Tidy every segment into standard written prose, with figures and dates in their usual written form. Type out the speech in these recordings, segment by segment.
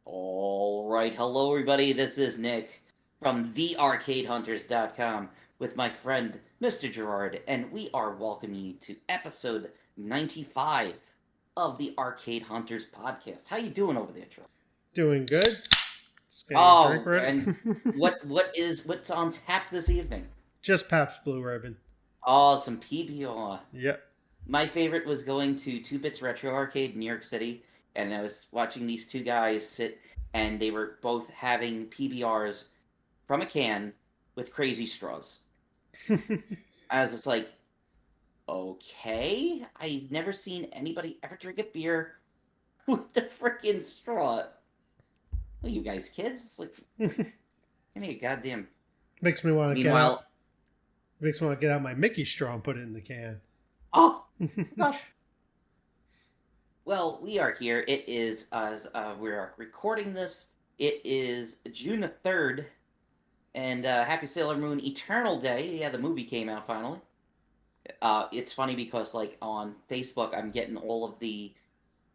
All right, hello everybody. This is Nick from thearcadehunters.com with my friend Mr. Gerard, and we are welcoming you to episode 95 of the Arcade Hunters podcast. How you doing over there, Gerard? Doing good. Just getting a drink Oh, ready. and what's on tap this evening? Just Pabst Blue Ribbon. Oh, some PBR. Yep. My favorite was going to Two Bits Retro Arcade in New York City, and I was watching these two guys sit, and they were both having PBRs from a can with crazy straws. I was just like, okay, I've never seen anybody ever drink a beer with the freaking straw. Well, you guys kids, it's like, give me a goddamn. Makes me want to get out. Meanwhile, Makes me want to get out my Mickey straw and put it in the can. oh gosh. Well, we are here. It is as we're recording this. It is June the 3rd, and Happy Sailor Moon Eternal Day. Yeah, the movie came out finally. It's funny because like on Facebook, I'm getting all of the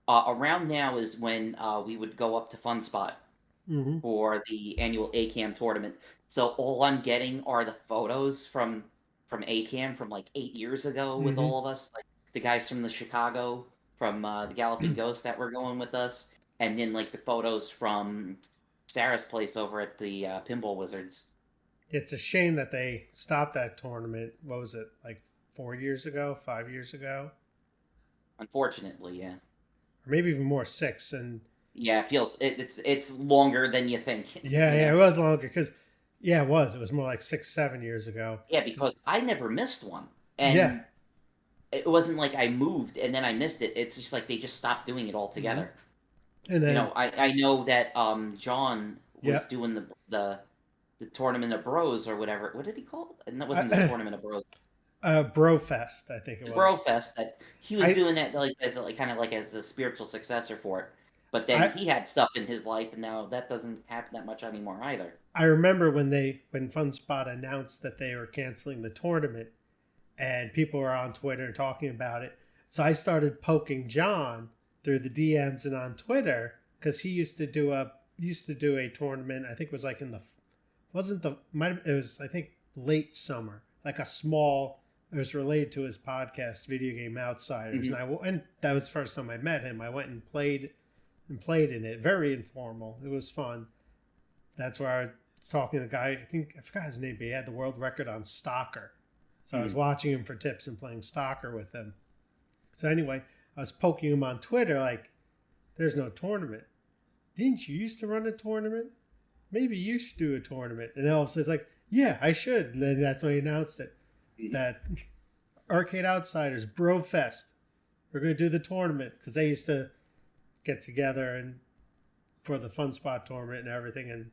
around now is when we would go up to Fun Spot Mm-hmm. for the annual ACAM tournament. So all I'm getting are the photos from ACAM from like 8 years ago with Mm-hmm. all of us, like the guys from the Chicago from the Galloping Ghost that were going with us, and then like the photos from Sarah's place over at the Pinball Wizards. It's a shame that they stopped that tournament. What was it, like 4 years ago, 5 years ago? Unfortunately, yeah. Or maybe even more, six. And Yeah, it feels it's longer than you think. yeah, it was longer because, yeah, it was. It was more like 6, 7 years ago. Yeah, because I never missed one, Yeah. and it wasn't like I moved and then I missed it. It's just like they just stopped doing it Mm-hmm. altogether. And You know, then, I know that John was yeah. doing the tournament of bros or whatever. What did he call it? And that wasn't the tournament of bros. Brofest, I think it The Bro was. Fest that he was I, doing that like as like kind of like as a spiritual successor for it. But then I, he had stuff in his life, and now that doesn't happen that much anymore either. I remember when FunSpot announced that they were canceling the tournament, and people were on Twitter talking about it. So I started poking John through the DMs and on Twitter because he used to do a tournament. I think it was like in the wasn't the might it was I think late summer, like a small. It was related to his podcast, Video Game Outsiders, Mm-hmm. and that was the first time I met him. I went and played in it. Very informal. It was fun. That's where I was talking to the guy. I think I forgot his name, but he had the world record on Stalker. So I was Mm-hmm. watching him for tips and playing Stalker with him. So anyway, I was poking him on Twitter like, "There's no tournament. Didn't you used to run a tournament? Maybe you should do a tournament." And then all of a sudden it's like, "Yeah, I should." And then that's when he announced it. That Arcade Outsiders Bro Fest. We're going to do the tournament because they used to get together and for the Fun Spot tournament and everything, and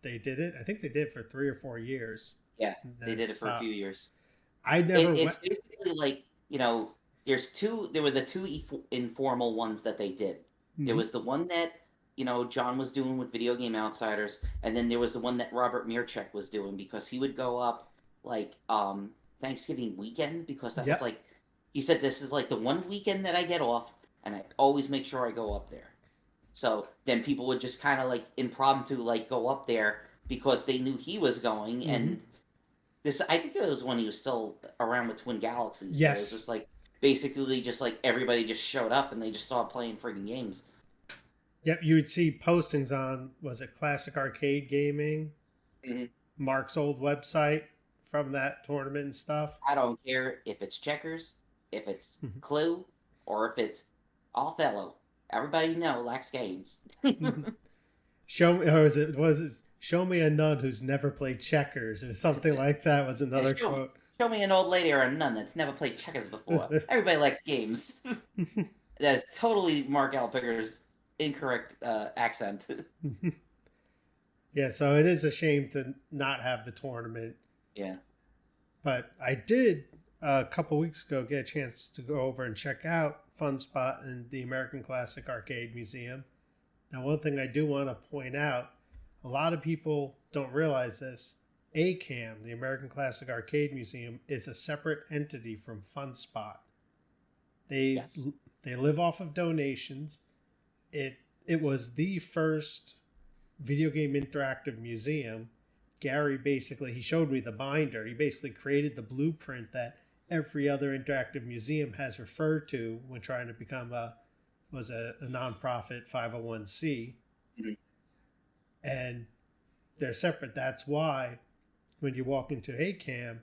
they did it. I think they did it for 3 or 4 years. Yeah, And then they it did it for a few stopped. years. I never It's went. basically like there were the two informal ones that they did. There Mm-hmm. was the one that John was doing with Video Game Outsiders, and then there was the one that Robert Mirchek was doing because he would go up like Thanksgiving weekend because that was Yep. like he said this is like the one weekend that I get off, and I always make sure I go up there. So then people would just kind of like impromptu like go up there because they knew he was going, Mm-hmm. and this I think it was when he was still around with Twin Galaxies. So it was Yes. just like basically just like everybody just showed up and they just started playing friggin' games. Yep. You would see postings on, was it Classic Arcade Gaming, Mm-hmm. Mark's old website from that tournament and stuff. I don't care if it's checkers, if it's Clue, or if it's Othello. Everybody likes games. Show me, or was it show me a nun who's never played checkers or something like that was Yeah, another quote. show me an old lady or a nun that's never played checkers before. Everybody likes games. That's totally Mark Alpicker's incorrect accent. Yeah, so it is a shame to not have the tournament. Yeah. But I did a couple weeks ago get a chance to go over and check out Fun Spot in the American Classic Arcade Museum. Now, one thing I do want to point out, a lot of people don't realize this. ACAM, the American Classic Arcade Museum, is a separate entity from Fun Spot. They Yes. they live off of donations. It it was the first video game interactive museum. Gary basically he showed me the binder. He basically created the blueprint that every other interactive museum has referred to when trying to become a nonprofit 501c, Mhm. and they're separate. That's why when you walk into ACAM,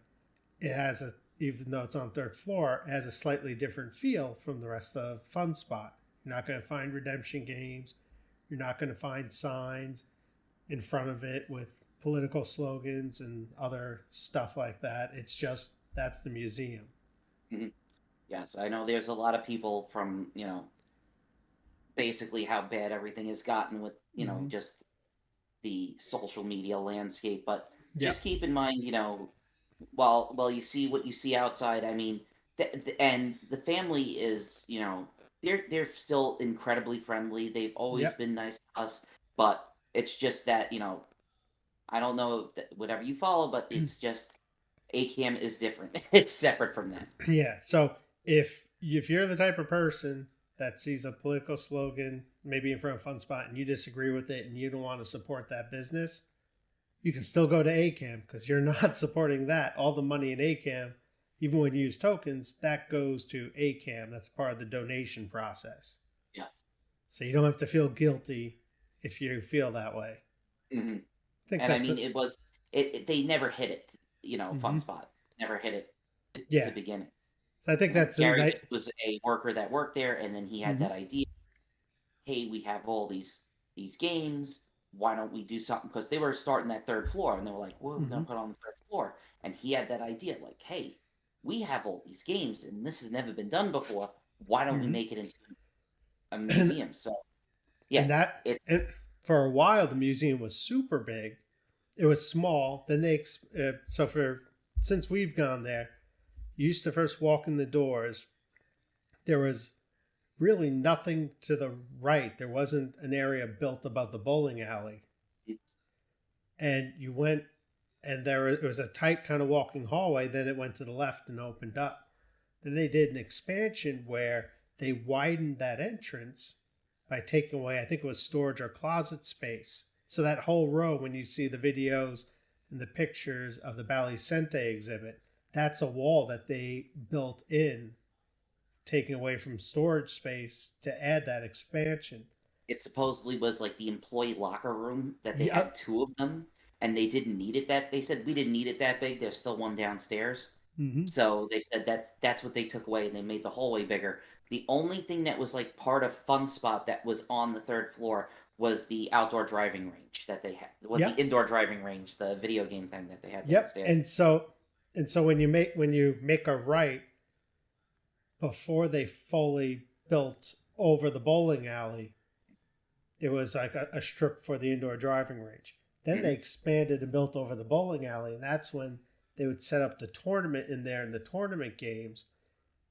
it has a even though it's on third floor, it has a slightly different feel from the rest of Fun Spot. You're not going to find redemption games. You're not going to find signs in front of it with political slogans and other stuff like that. It's just that's the museum. Mhm. Yes, I know there's a lot of people from, basically how bad everything has gotten with, Mm-hmm. just the social media landscape. But just Yep. keep in mind, while you see what you see outside, I mean, and the family is, they're still incredibly friendly. They've always Yep. been nice to us, but it's just that, I don't know whatever you follow, but it's just ACAM is different. It's separate from that. Yeah. So if you're the type of person that sees a political slogan maybe in front of Fun Spot and you disagree with it and you don't want to support that business, you can still go to ACAM because you're not supporting that. All the money in ACAM, even when you use tokens, that goes to ACAM. That's part of the donation process. Yes. So you don't have to feel guilty if you feel that way. Hmm. I think And I that's mean, it. they never hit it, Mm-hmm. Fun Spot. Never hit it to Yeah. begin it. So I think that's a Gary night. just was a worker that worked there, and then he had Mm-hmm. that idea. Hey, we have all these games. Why don't we do something? Because they were starting that third floor, and they were like, "What are we Mm-hmm. gonna put on the third floor?" And he had that idea, like, "Hey, we have all these games, and this has never been done before. Why don't we Mm-hmm. make it into a And museum?" So and yeah, that it and for a while the museum was super big. It was small. Then so for since we've gone there, you used to first walk in the doors. There was really nothing to the right. There wasn't an area built above the bowling alley, and you went and it was a tight kind of walking hallway. Then it went to the left and opened up. Then they did an expansion where they widened that entrance by taking away, I think it was storage or closet space. So that whole row, when you see the videos and the pictures of the Bali Sente exhibit, that's a wall that they built in, taking away from storage space to add that expansion. it supposedly was like the employee locker room that they had Yep. two of them, and they didn't need it that. They said we didn't need it that big. There's still one downstairs. Mm-hmm. So they said that's what they took away, and they made the hallway bigger. The only thing that was like part of Fun Spot that was on the third floor was the outdoor driving range that they had. Was the Yep. indoor driving range, the video game thing that they had Yep. downstairs. And so when you make a right before they fully built over the bowling alley, it was like a strip for the indoor driving range. Then they Hmm. expanded and built over the bowling alley, and that's when they would set up the tournament in there and the tournament games.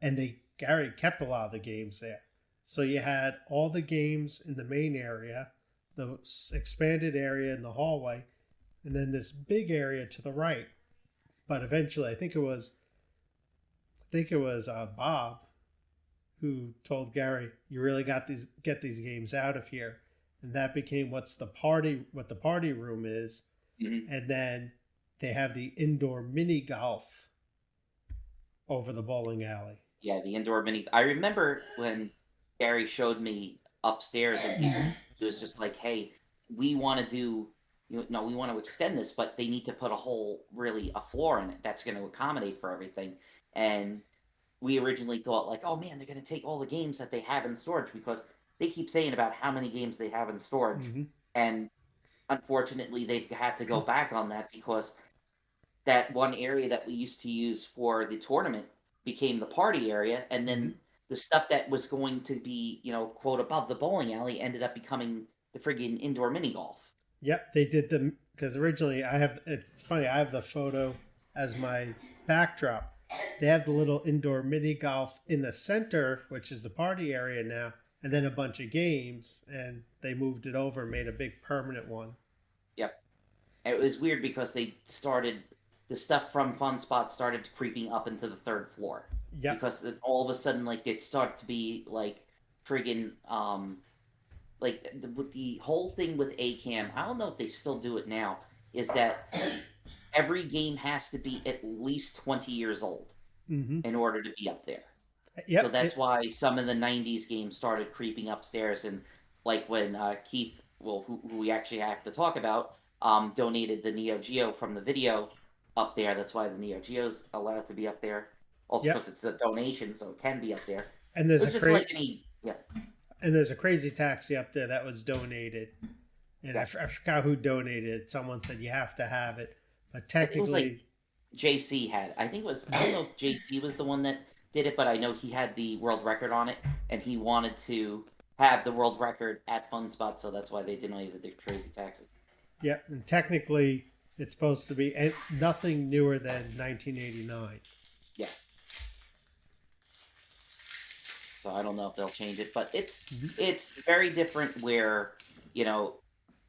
And Gary kept a lot of the games there. So you had all the games in the main area, the expanded area in the hallway, and then this big area to the right. But eventually, I think it was Bob who told Gary, "You really got these get these games out of here," and that became what the party room is, Hmm. and then they have the indoor mini golf over the bowling alley. Yeah, the indoor mini. I remember when Gary showed me upstairs, and he was just like, "Hey, we want to do, no, we want to extend this, but they need to put a floor in it that's going to accommodate for everything." And we originally thought like, "Oh man, they're going to take all the games that they have in storage because they keep saying about how many games they have in storage." Mm-hmm. And unfortunately, they've had to go back on that because that one area that we used to use for the tournament became the party area, and Mm-hmm. then the stuff that was going to be, quote above the bowling alley ended up becoming the friggin' indoor mini golf. Yep, they did them because originally I have. It's funny. I have the photo as my backdrop. They have the little indoor mini golf in the center, which is the party area now, and then a bunch of games. And they moved it over, made a big permanent one. Yep. And it was weird because they started the stuff from Fun Spot started creeping up into the third floor Yep. because all of a sudden like it started to be like friggin' like with the whole thing with ACAM, I don't know if they still do it now, is that every game has to be at least 20 years old Mm-hmm. in order to be up there. So Yep. that's why some of the 90s games started creeping upstairs. And like when Keith, well, who we actually have to talk about, donated the Neo Geo from the video up there. That's why the Neo Geo's allowed to be up there. Also Yep. because it's a donation, so it can be up there. And there's a It's just cra- like any, yeah, and there's a crazy taxi up there that was donated, and I yes. forgot who donated it. Someone said you have to have it, but It was like technically, JC had. I think it was, I don't know if JC was the one that did it, but I know he had the world record on it, and he wanted to have the world record at Fun Spot, so that's why they donated the Crazy Taxi. yeah, and technically it's supposed to be nothing newer than 1989. Yeah. So I don't know if they'll change it, but Mm-hmm. it's very different. Where you know,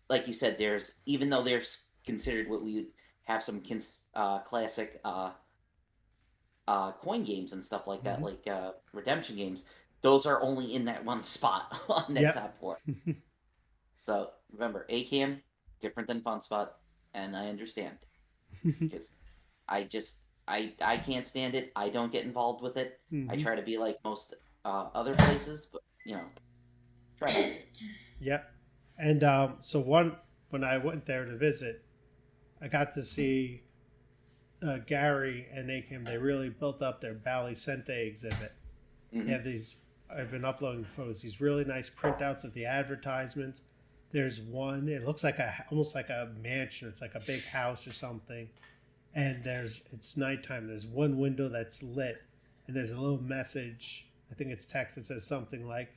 like you said, there's even though there's considered what we have some classic coin games and stuff like that, Mm-hmm. like redemption games. Those are only in that one spot on that Yep. top four. So remember, ACAM different than Fun Spot, and I understand because I just I can't stand it. I don't get involved with it. I Mm-hmm. try to be like most other places, but try not to. Yep. And so when I went there to visit, I got to see Gary and Akim. They really built up their Bally Sente exhibit. They Hmm. have these. I've been uploading photos. These really nice printouts of the advertisements. There's one. It looks like almost like a mansion. It's like a big house or something. And it's nighttime. There's one window that's lit, and there's a little message. I think it's text that says something like,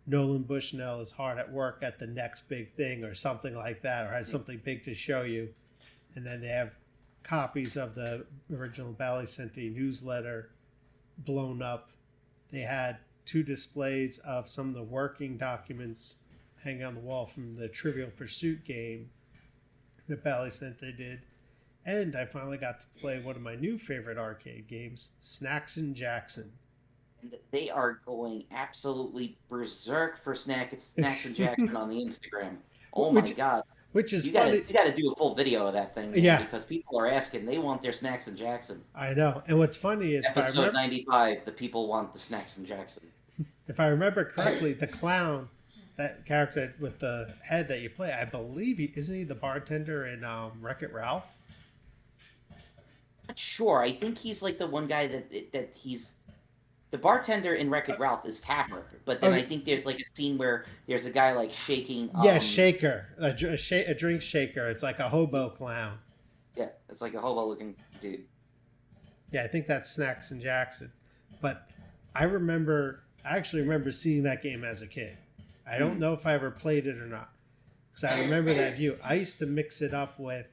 "Nolan Bushnell is hard at work at the next big thing," or something like that, or has something big to show you. And then they have copies of the original Bally Sente newsletter blown up. They had two displays of some of the working documents hanging on the wall from the Trivial Pursuit game that Bally Sente did. And I finally got to play one of my new favorite arcade games, Snacks and Jackson. And they are going absolutely berserk for Snacks and Jackson on the Instagram. Oh my which god. which is You gotta funny. you gotta do a full video of that thing, man, Yeah, because people are asking. They want their Snacks and Jackson. I know. And what's funny is Episode 95, the people want the Snacks and Jackson. if I remember correctly, the clown, that character with the head that you play, I believe isn't he the bartender in Wreck-It Ralph? Not sure. I think he's like the one guy that he's the bartender in Wreck-It Ralph is Tapper, but then I Okay, think there's like a scene where there's a guy like shaking. yeah, shaker, a drink shaker. It's like a hobo clown. Yeah, it's like a hobo looking dude. Yeah, I think that's Snacks and Jackson. But I actually remember seeing that game as a kid. I don't know if I ever played it or not, because I remember that view. I used to mix it up with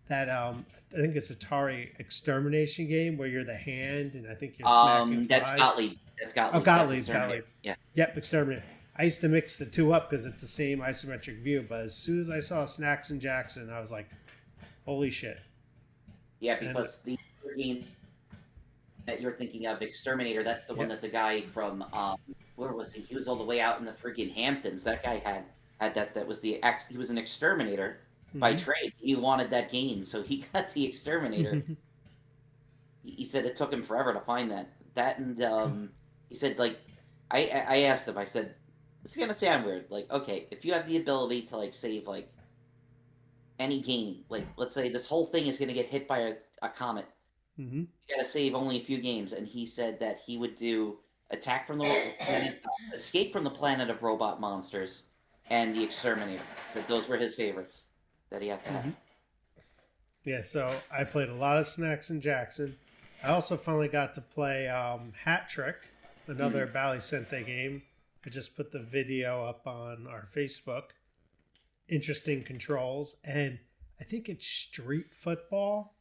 that. I think it's Atari Extermination game where you're the hand, and I think you're smacking That's flies. Gottlieb. That's Oh, Gottlieb. That's Gottlieb. Exterminator. Yeah. Yep, Exterminator. I used to mix the two up because it's the same isometric view. But as soon as I saw Snacks and Jackson, I was like, "Holy shit!" Yeah, And because the game that you're thinking of, Exterminator, that's the one yep. that the guy from where was he? He was all the way out in the freaking Hamptons. That guy had that. That was he was an exterminator by Mm-hmm. trade. He wanted that game, so he got the Exterminator. He said it took him forever to find that. That and he said like I asked him. I said it's gonna sound weird. Like okay, if you have the ability to like save like any game, like let's say this whole thing is gonna get hit by a comet. Mm-hmm. You gotta save only a few games, and he said that he would do Attack from the Planet, Escape from the Planet of Robot Monsters, and The Exterminator. So those were his favorites that he had to have. Mm-hmm. Yeah, so I played a lot of Snacks and Jackson. I also finally got to play Hat Trick, another Bally Sente game. I just put the video up on our Facebook. Interesting controls, and I think it's street football.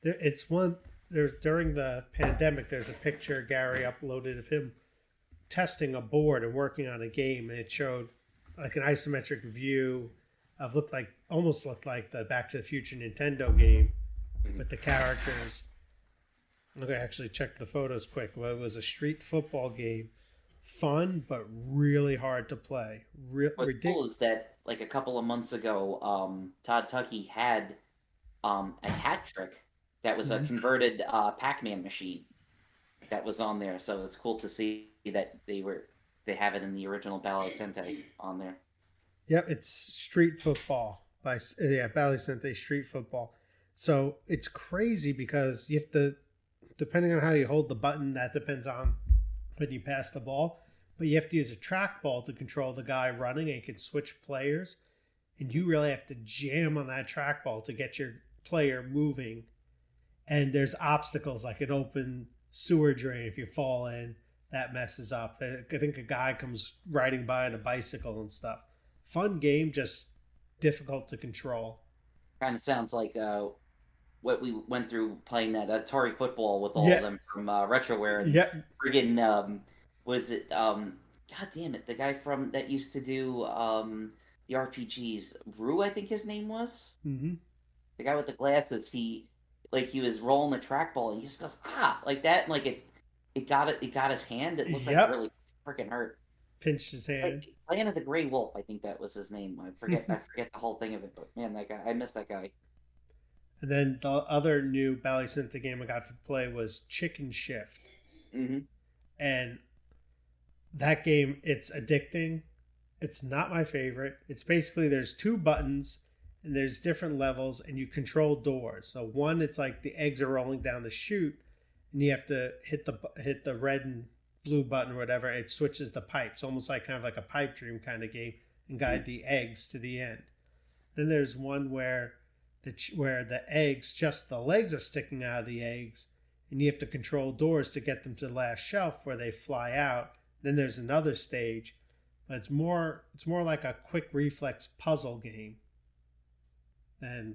It's one. There's during the pandemic. There's a picture Gary uploaded of him testing a board and working on a game, and it showed like an isometric view of almost looked like the Back to the Future Nintendo game with the characters. I'm gonna actually check the photos quick. Well, it was a street football game fun but really hard to play. What's cool is that like a couple of months ago, Todd Tuckey had a hat trick that was a Mhm. converted Pac-Man machine that was on there. So it's cool to see that they have it in the original Ballet Sente on there. Yep, it's street football by Bally Sente Street Football. So it's crazy because you have to, depending on how you hold the button, that depends on when you pass the ball. But you have to use a trackball to control the guy running, and you can switch players. And you really have to jam on that trackball to get your player moving. And there's obstacles like an open sewer drain. If you fall in, that messes up. I think a guy comes riding by on a bicycle and stuff. Fun game, just difficult to control. Kind of sounds like what we went through playing that Atari football with all of Yeah, them from Retroware and yeah. friggin' was it God damn it, the guy from that used to do the RPGs, Rue, I think his name was. Mm-hmm. The guy with the glasses, he was rolling the trackball and he just goes like that, and like it got his hand. It looked like it Yep. really freaking hurt. Pinched his hand. Like Land of the Gray Wolf, I think that was his name. I forget the whole thing of it, but man, that guy, I miss that guy. And then the other new Bally Synth game I got to play was Chicken Shift. Hmm. And that game, it's addicting. It's not my favorite. It's basically there's two buttons and there's different levels and you control doors. So one, it's like the eggs are rolling down the chute and you have to hit the red and blue button or whatever. It switches the pipes, almost like kind of like a pipe dream kind of game, and guide the eggs to the end. Then there's one where the eggs, just the legs are sticking out of the eggs, and you have to control doors to get them to the last shelf where they fly out. Then there's another stage, but it's more like a quick reflex puzzle game than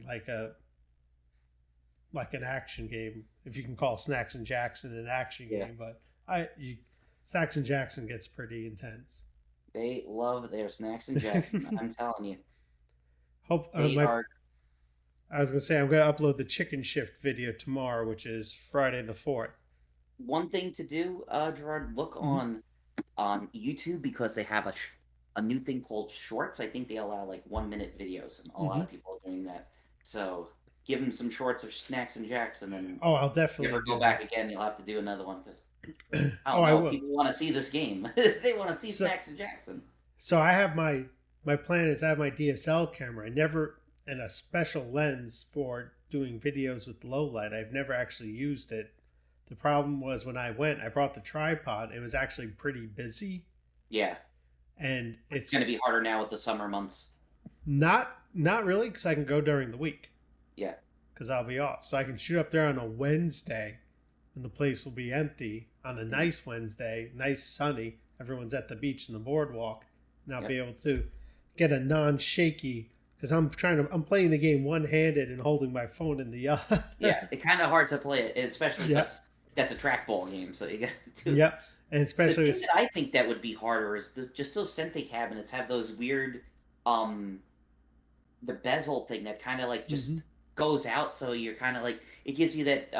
like an action game, if you can call Snacks and Jackson an action Yeah, game. But Snacks and Jackson gets pretty intense. they love their Snacks and Jackson. I'm telling you, Hope they my are. I was gonna say I'm gonna upload the Chicken Shift video tomorrow, which is Friday the 4th. One thing to do, Gerard, look Mm-hmm. on YouTube because they have a new thing called Shorts. I think they allow like 1 minute videos, and a lot Mm-hmm. of people are doing that. So give them some shorts of Snacks and Jacks, and then Oh, I'll if you definitely ever go do back that. again, you'll have to do another one because I Oh, don't I know. will. People want to see this game. They want to see So, Snacks and Jackson. so I have my plan is I have my DSL camera. I never and a special lens for doing videos with low light. I've never actually used it. The problem was when I went, I brought the tripod. It was actually pretty busy, Yeah, and it's it's going to be harder now with the summer months. not really because I can go during the week Yeah, because I'll be off. So I can shoot up there on a Wednesday when the place will be empty on a mhm, nice Wednesday, nice sunny. Everyone's at the beach and the boardwalk, and I'll yep, be able to get a non-shaky because I'm playing the game one-handed and holding my phone in the yeah. other. It's kind of hard to play it, especially Yep, because that's a trackball game. So you got to do. yep, and The especially thing with that I think that would be harder is just those Sente cabinets have those weird, um, the bezel thing that kind of like mm-hmm. just goes out, so you're kind of like it gives you that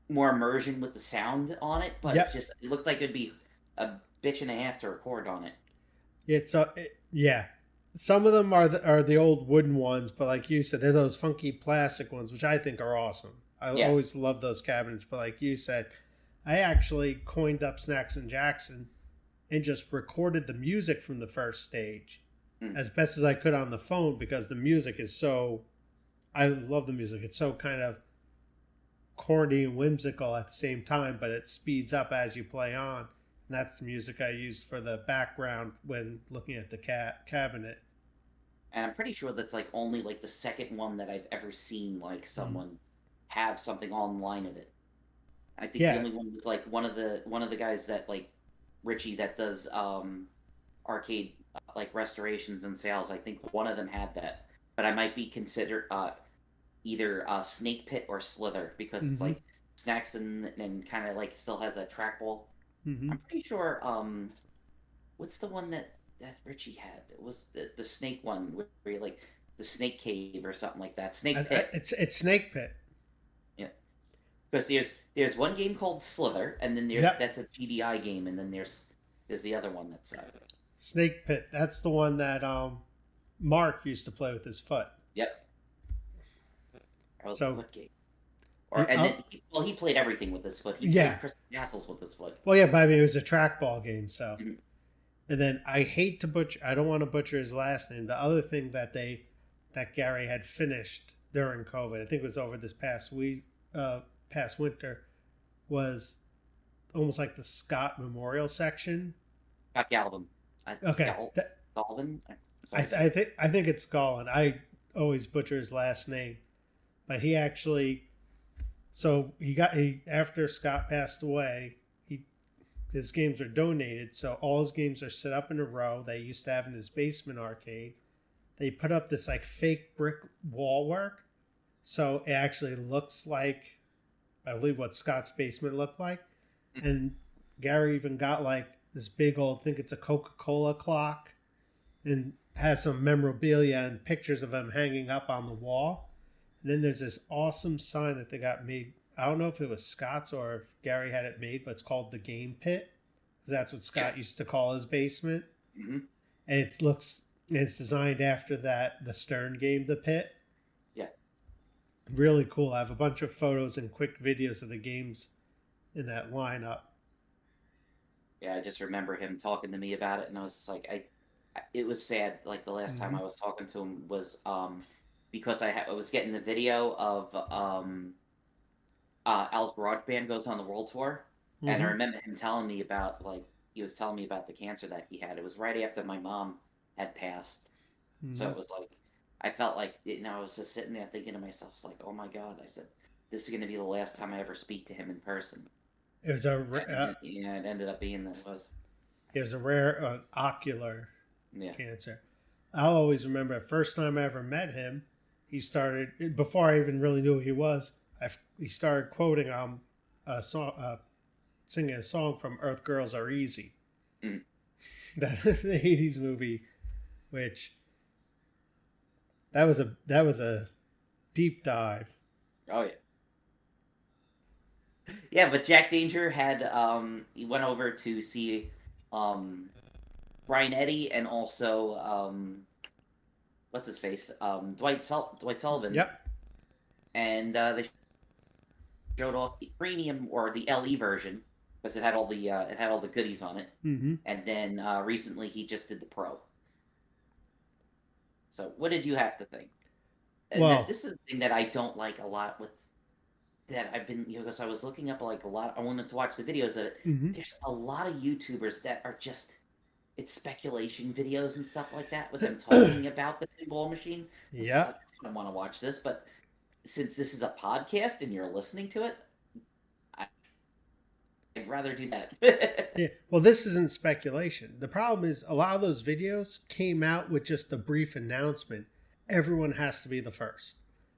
more immersion with the sound on it, but Yep, it looked like it'd be a bitch and a half to record on it. yeah. Some of them are the old wooden ones, but like you said, they're those funky plastic ones, which I think are awesome. I Yeah, always love those cabinets, but like you said, I actually coined up Snacks and Jackson and just recorded the music from the first stage mm. as best as I could on the phone because the music is so. I love the music. It's so kind of corny and whimsical at the same time, but it speeds up as you play on. And that's the music I used for the background when looking at the cabinet. And I'm pretty sure that's like only like the second one that I've ever seen like Mm. someone have something online of it. I think the Yeah. only one was like one of the guys that like Richie that does arcade like restorations and sales. I think one of them had that, but I might be considered either Snake Pit or Slither because it's Mm-hmm. like snacks and kind of like still has that trackball. Mm-hmm. I'm pretty sure. What's the one that Richie had? It was the snake one where you like the snake cave or something like that. Snake Pit. It's Snake Pit. Yeah, because there's one game called Slither, and then there's Yep. that's a GDI game, and then there's is the other one that's Snake Pit. That's the one that Mark used to play with his foot. yep, that was the So foot game. the And then he played everything with his foot. He yeah. played Crystal Castles with his foot. Well, yeah, but I mean, it was a trackball game, so. Mhm. And then I hate to butcher. I don't want to butcher his last name. The other thing that Gary had finished during COVID, I think it was over this past winter, was almost like the Scott Memorial section. Got Galvin. Okay, Galvin. I think it's Gollin. I always butcher his last name, but he actually. So he after Scott passed away, his games are donated, so all his games are set up in a row. They used to have in his basement arcade. They put up this like fake brick wall work, so it actually looks like, I believe, what Scott's basement looked like. And Gary even got like this big old, I think it's a Coca-Cola clock, and has some memorabilia and pictures of him hanging up on the wall. And then there's this awesome sign that they got made. I don't know if it was Scott's or if Gary had it made, but it's called the Game Pit. That's what Scott used to call his basement. Mm-hmm. And it's designed after the Stern game, The Pit. Yeah. Really cool. I have a bunch of photos and quick videos of the games in that lineup. Yeah, I just remember him talking to me about it, and I was just like, it was sad. Like the last time I was talking to him was because I was getting the video of Al's Garage Band goes on the world tour, and I remember him telling me about he was telling me about the cancer that he had. It was right after my mom had passed, so it was like I felt like I was just sitting there thinking to myself, like, oh my god, I said this is going to be the last time I ever speak to him in person. It was it ended up being that was. It was a rare ocular cancer. I'll always remember the first time I ever met him. He started, before I even really knew who he was, he started quoting a song, singing a song from Earth Girls Are Easy. That was the 80s movie, which that was a deep dive. Oh yeah. Yeah, but Jack Danger had he went over to see Brian Eddy and also what's his face? Dwight Sullivan. Yep. And they showed off the premium or the LE version because it had all the goodies on it. Mm-hmm. And then recently he just did the Pro. So what did you have to think? And this is the thing that I don't like a lot with that I've been, because I was looking up like a lot. I wanted to watch the videos of it. There's a lot of YouTubers that are just, it's speculation videos and stuff like that with them talking about the pinball machine. Yeah. Like, I don't want to watch this, but since this is a podcast and you're listening to it, I'd rather do that. Yeah. Well, this isn't speculation. The problem is a lot of those videos came out with just the brief announcement. Everyone has to be the first.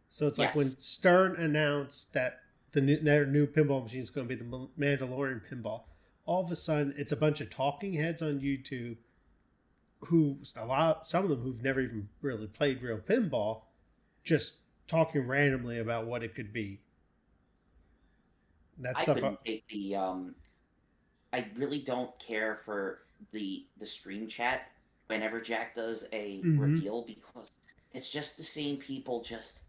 So it's like when Stern announced that their new pinball machine is going to be the Mandalorian pinball, all of a sudden it's a bunch of talking heads on YouTube some of them who've never even really played real pinball, just talking randomly about what it could be. I couldn't take the I really don't care for the stream chat whenever Jack does a reveal, because it's just the same people just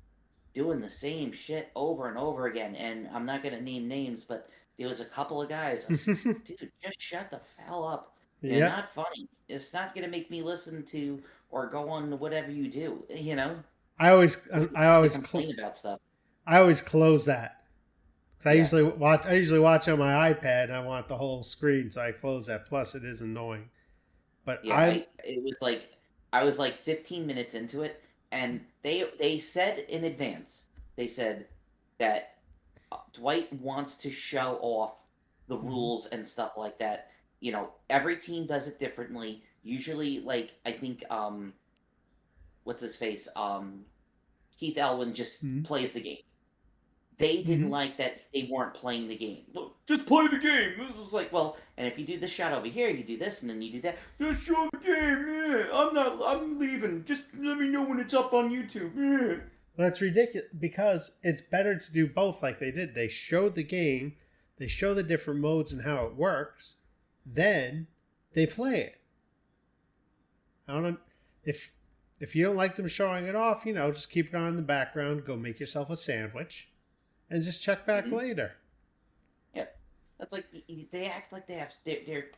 doing the same shit over and over again. And I'm not going to name names, but there was a couple of guys. I was like, dude, just shut the hell up. You're not funny. It's not going to make me listen to or go on to whatever you do. You know. I always complain about stuff. I always close that. So I usually watch on my iPad, and I want the whole screen, so I close that. Plus, it is annoying. But I was like 15 minutes into it. And they said in advance, they said that Dwight wants to show off the rules and stuff like that. You know, every team does it differently. Usually, like, I think, what's his face? Keith Elwin just plays the game. They didn't like that they weren't playing the game. Look, just play the game. This was like, well, and if you do this shot over here, you do this, and then you do that. Just show the game. Yeah, I'm leaving. Just let me know when it's up on YouTube. Yeah. Well, that's ridiculous, because it's better to do both like they did. They show the game, they show the different modes and how it works. Then they play it. I don't know if you don't like them showing it off, just keep it on in the background, go make yourself a sandwich, and just check back Mm-hmm. later. Yeah, that's like they act like they have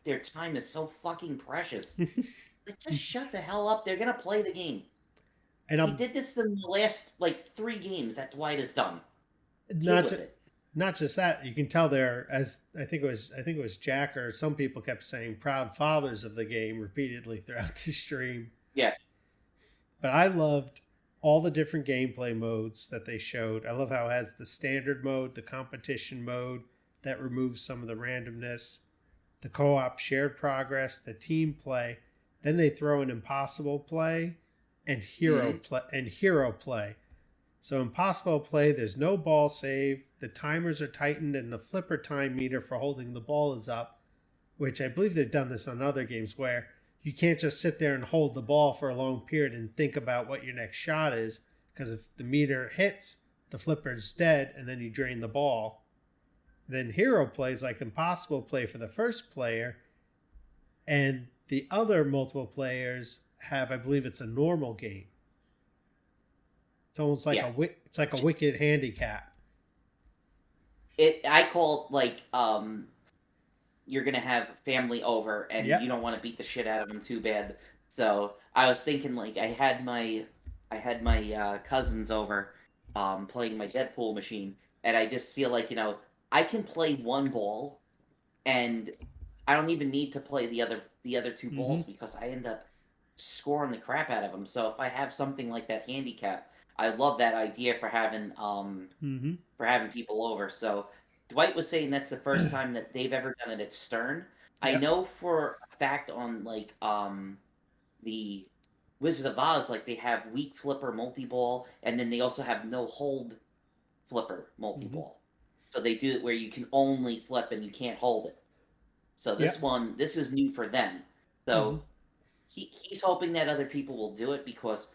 their time is so fucking precious. Like, just shut the hell up. They're gonna play the game. And He I'm did this in the last like 3 games that Dwight has done. Deal not with it. not just that. You can tell they're, as I think it was Jack, or some people kept saying, proud fathers of the game repeatedly throughout the stream. Yeah. But I loved all the different gameplay modes that they showed. I love how it has the standard mode, the competition mode that removes some of the randomness, the co-op shared progress, the team play. Then they throw in impossible play and Mm-hmm. hero play. So impossible play, there's no ball save. The timers are tightened, and the flipper time meter for holding the ball is up, which I believe they've done this on other games where you can't just sit there and hold the ball for a long period and think about what your next shot is, because if the meter hits, the flipper's dead, and then you drain the ball. Then hero plays like impossible play for the first player, and the other multiple players have, I believe it's a normal game. It's almost like Yeah. it's like a wicked handicap. I call it like you're gonna have family over and you Yep. don't want to beat the shit out of them too bad. So I was thinking like I had my cousins over playing my Deadpool machine, and I just feel like I can play one ball and I don't even need to play the other two Mm-hmm. balls because I end up scoring the crap out of them. So if I have something like that handicap, I love that idea Mm-hmm. for having people over. So Dwight was saying that's the first time that they've ever done it at Stern. I Yep. know for a fact on like the Wizard of Oz, like they have weak flipper multi ball, and then they also have no hold flipper multi Mm-hmm. ball. So they do it where you can only flip and you can't hold it. So Yep. this is new for them. Mm-hmm. So he's hoping that other people will do it because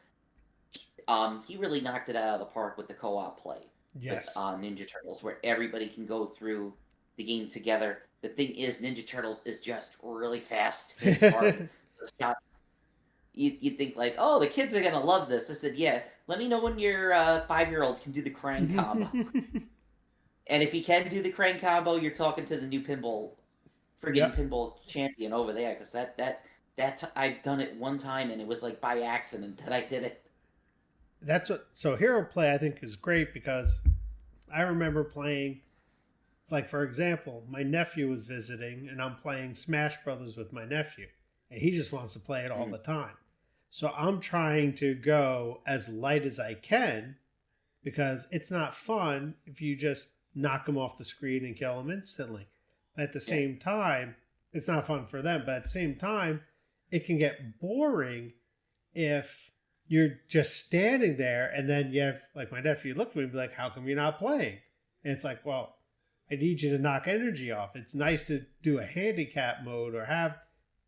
he really knocked it out of the park with the co-op play with Yes. Ninja Turtles, where everybody can go through the game together. The thing is, Ninja Turtles is just really fast and it's hard. You think like, oh, the kids are gonna love this. I said, yeah. Let me know when your 5-year-old can do the crank combo, and if he can do the crank combo, you're talking to the new friggin' Yep. pinball champion over there. Because I've done it one time and it was like by accident that I did it. That's what. So hero play I think is great because I remember playing. Like, for example, my nephew was visiting, and I'm playing Smash Brothers with my nephew, and he just wants to play it all Mm, the time. So I'm trying to go as light as I can because it's not fun if you just knock them off the screen and kill them instantly. But at the yeah. same time, it's not fun for them. But at the same time, it can get boring if you're just standing there and then you have, like, my nephew looked at me and be like, how come you're not playing? And it's like, well, I need you to knock energy off. It's nice to do a handicap mode or have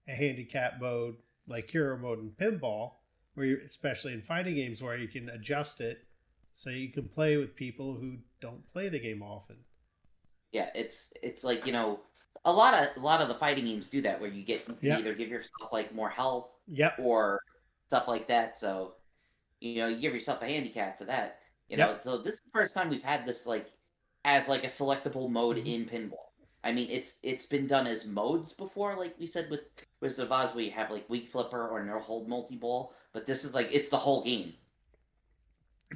a handicap mode like hero mode in pinball, where you, especially in fighting games, where you can adjust it so you can play with people who don't play the game often. Yeah, it's like a lot of the fighting games do that where you can Yep. either give yourself like more health Yep. or stuff like that. So you give yourself a handicap for that. Yep. So this is the first time we've had this like as like a selectable mode Mm-hmm. in pinball. I mean, it's been done as modes before, like we said with Wizard of Oz, where you have like weak flipper or no hold multi ball. But this is like it's the whole game.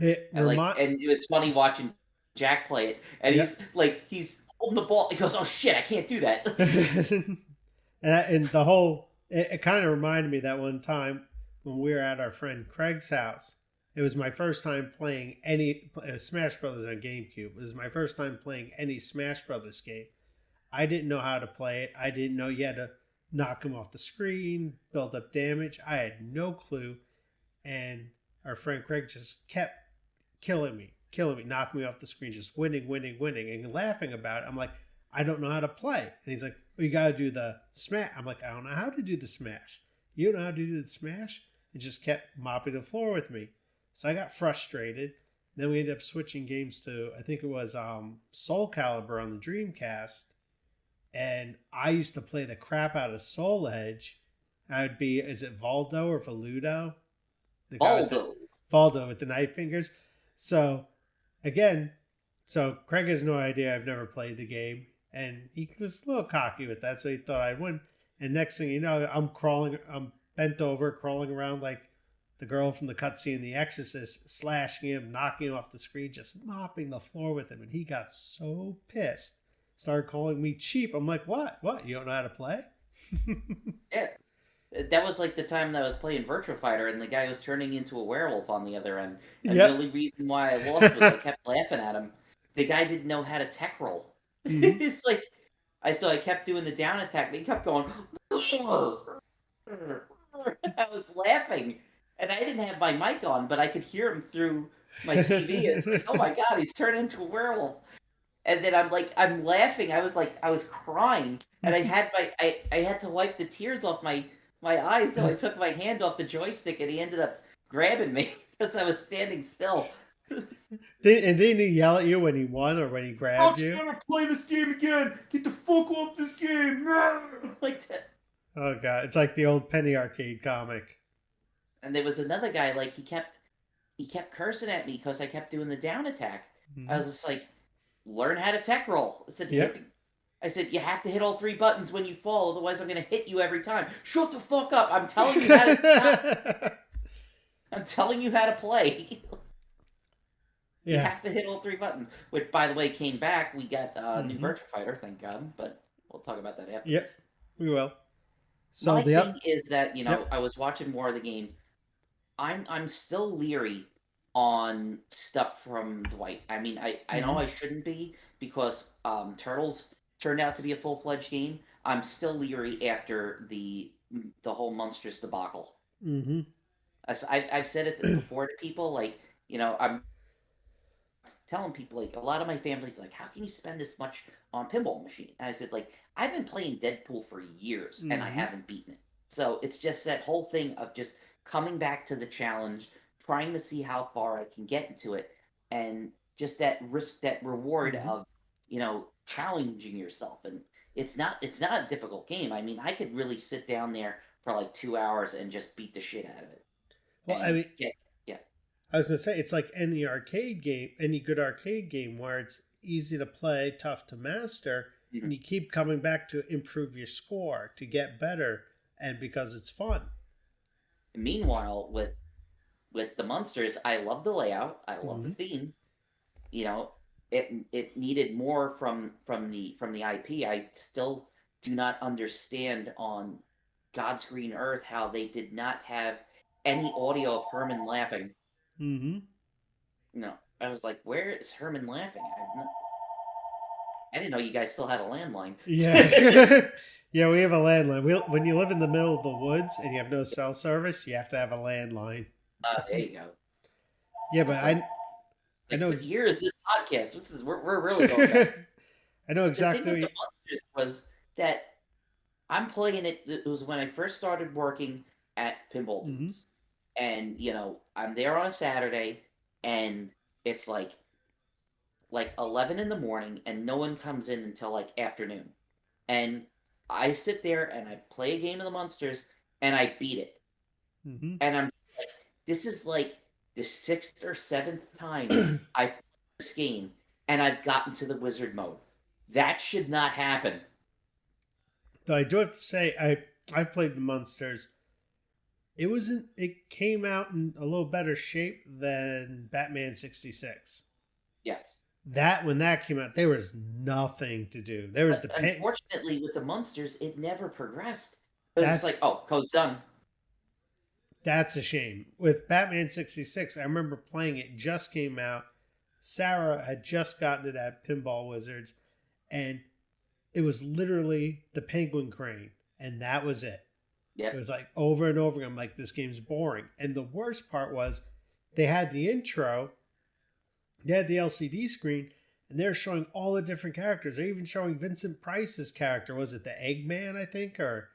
It remind. And it was funny watching Jack play it, and Yep. he's holding the ball. He goes, "Oh shit, I can't do that." And the whole it kind of reminded me that one time when we were at our friend Craig's house. It was my first time playing any Smash Brothers on GameCube. It was my first time playing any Smash Brothers game. I didn't know how to play it. I didn't know you had to knock him off the screen, build up damage. I had no clue. And our friend Craig just kept killing me, knocking me off the screen, just winning, winning, winning, and laughing about it. I'm like, I don't know how to play. And he's like, well, you got to do the smash. I'm like, I don't know how to do the smash. You don't know how to do the smash? And just kept mopping the floor with me. So I got frustrated. Then we ended up switching games to, I think it was Soul Calibur on the Dreamcast. and I used to play the crap out of Soul Edge. I would be, is it Valdo or Valudo? The guy with the Baldo. Valdo with the knife fingers. So again, so Craig has no idea I've never played the game, and he was a little cocky with that, so he thought I'd win. And next thing you know, I'm bent over, crawling around like the girl from the cutscene, The Exorcist, slashing him, knocking him off the screen, just mopping the floor with him, and he got so pissed, started calling me cheap. I'm like, what? What? You don't know how to play? Yeah. That was like the time that I was playing Virtua Fighter and the guy was turning into a werewolf on the other end. And the Yep. only reason why I lost was I kept laughing at him. The guy didn't know how to tech roll. Mhm. It's like I kept doing the down attack and he kept going I was laughing. And I didn't have my mic on, but I could hear him through my TV. It's like, oh my god, he's turned into a werewolf. And then I'm laughing. I was crying, and I had to wipe the tears off my eyes. So I took my hand off the joystick, and he ended up grabbing me because I was standing still. And didn't he yell at you when he won or when he grabbed Don't you you? ever play this game again! Get the fuck off this game! Like that. Oh god, it's like the old Penny Arcade comic. And there was another guy like he kept cursing at me because I kept doing the down attack. I Mm-hmm. was just like, learn how to tech roll. Yep. I said, you have to hit all three buttons when you fall, otherwise I'm going to hit you every time. Shut the fuck up. I'm telling you how to I'm telling you how to play. You Yeah. have to hit all three buttons. Which, by the way, came back. We got a new Mm-hmm. Virtua Fighter, thank God. But we'll talk about that after Yep. this. We will. So My the thing up. is that, Yep. I was watching more of the game. I'm still leery on stuff from Dwight. I mean, I know Mm-hmm. I shouldn't be because Turtles turned out to be a full fledged game. I'm still leery after the whole Monsters debacle. Mm-hmm. I've said it before to people, like I'm telling people like a lot of my family's like, how can you spend this much on pinball machine? And I said like I've been playing Deadpool for years and I Mm-hmm. haven't beaten it. So it's just that whole thing of just coming back to the challenge, trying to see how far I can get into it, and just that risk, that reward Mm-hmm. of challenging yourself. And it's not a difficult game. I mean, I could really sit down there for like 2 hours and just beat the shit out of it Well, I and mean, get yeah. I was gonna say it's like any arcade game, any good arcade game, where it's easy to play, tough to master, and Mhm. you keep coming back to improve your score to get better, and because it's fun. Meanwhile, with the monsters, I love the layout. I love the Mm-hmm. theme. You know, it needed more from the IP. I still do not understand on God's green earth how they did not have any audio of Herman laughing. Mm-hmm. No, I was like, where is Herman laughing? I didn't know you guys still had a landline. Yeah. Yeah, we have a landline. When you live in the middle of the woods and you have no cell service, you have to have a landline. There you go. Yeah, but It's I know what ex- year is this podcast? We're really going back. I know The thing exactly. with the monsters was that I'm playing it. It was when I first started working at Pinball Mm-hmm. Dudes, and I'm there on a Saturday, and it's like 11 in the morning, and no one comes in until like afternoon, and I sit there and I play a game of the monsters, and I beat it, Mm-hmm. and I'm like, this is like the sixth or seventh time I've played this game, and I've gotten to the wizard mode. That should not happen. But I do have to say, I've played the Monsters. It wasn't. It came out in a little better shape than Batman '66. Yes. That when that came out, there was nothing to do. There was But the paint. unfortunately, with the monsters, it never progressed. It was just like, That's oh, code's done. that's a shame. With Batman '66, I remember playing it. Just came out. Sarah had just gotten it at Pinball Wizards, and it was literally the penguin crane, and that was it. It Yep. was like over and over again. I'm like, this game's boring. And the worst part was they had the intro, they had the LCD screen, and they're showing all the different characters. They're even showing Vincent Price's character. Was it the Eggman, I think, or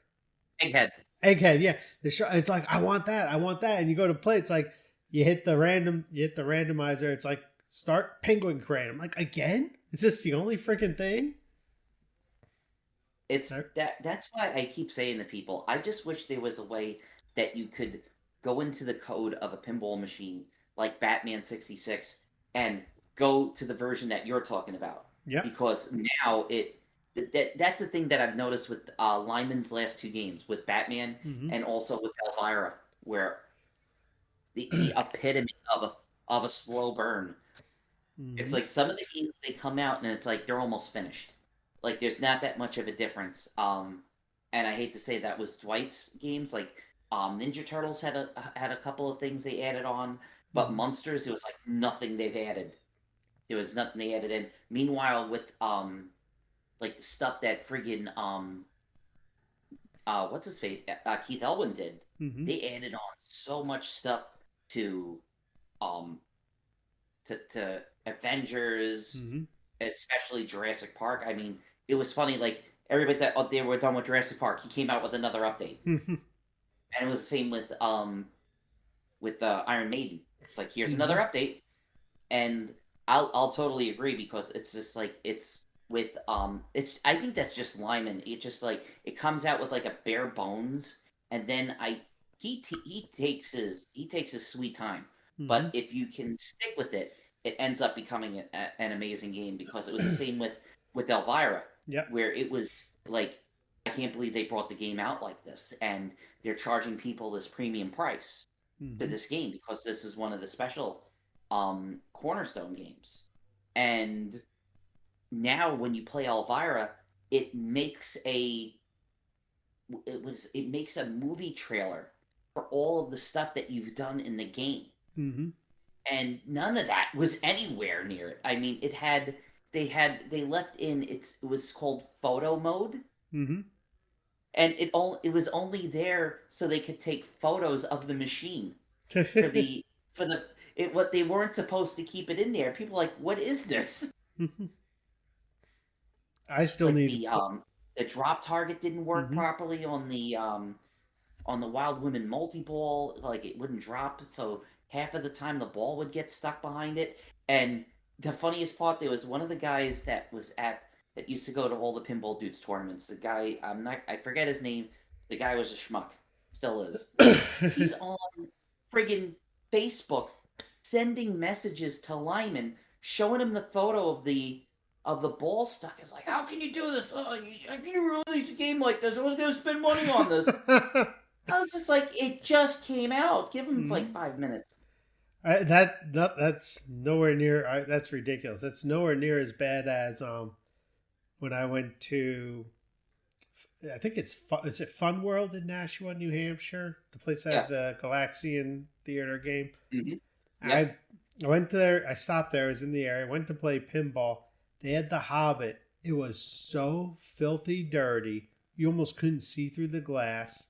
Egghead. Egghead? Yeah. It's like, I want that, I want that. And you go to play, it's like you hit the randomizer, it's like start Penguin Crane. I'm like, again? Is this the only freaking thing? It's that's why I keep saying to people, I just wish there was a way that you could go into the code of a pinball machine like Batman 66 and go to the version that you're talking about. Yep. Because now that's the thing that I've noticed with Lyman's last two games with Batman Mm-hmm. and also with Elvira, where the epitome of a slow burn. It's Mm-hmm. like some of the games they come out and it's like they're almost finished. Like there's not that much of a difference. And I hate to say that was Dwight's games. Like Ninja Turtles had a couple of things they added on, but Mm-hmm. Monsters there was like nothing they've added. There was nothing they added in. Meanwhile, with like the stuff that friggin' what's his face Keith Elwin did, Mm-hmm. they added on so much stuff to um to Avengers, Mm-hmm. especially Jurassic Park. I mean, it was funny. Like everybody thought they were done with Jurassic Park. He came out with another update, Mm-hmm. and it was the same with Iron Maiden. It's like here's another Mm-hmm. update, and I'll totally agree because it's just like it's with it's I think that's just Lyman. It just like it comes out with like a bare bones, and then he takes his sweet time. Mm-hmm. But if you can stick with it, it ends up becoming an amazing game because it was the same with Elvira, Yep. where it was like I can't believe they brought the game out like this, and they're charging people this premium price to Mm-hmm. this game because this is one of the special cornerstone games. And now when you play Elvira, it makes a it makes a movie trailer for all of the stuff that you've done in the game. Mm-hmm. And none of that was anywhere near it. I mean, they left in it was called photo mode, Mm-hmm. and it was only there so they could take photos of the machine for the it what they weren't supposed to keep it in there. People are like, what is this? I still Like need to put. the drop target didn't work Mm-hmm. properly on the Wild Women multi ball. Like it wouldn't drop, so half of the time the ball would get stuck behind it. And the funniest part, there was one of the guys that used to go to all the pinball dudes tournaments. The guy I forget his name. The guy was a schmuck, still is. He's on friggin' Facebook sending messages to Lyman, showing him the photo of the ball stuck. It's like, how can you do this? How can you release a game like this? I was going to spend money on this. I was just like, it just came out. Give him like Mhm. 5 minutes. That's nowhere near. That's ridiculous. That's nowhere near as bad as when I went to. I think is it Fun World in Nashua, New Hampshire, the place that had Yes. the Galaxian Theater game. Mm-hmm. Yep. I I went there. I stopped there. I was in the area. Went to play pinball. They had the Hobbit. It was so filthy dirty. You almost couldn't see through the glass.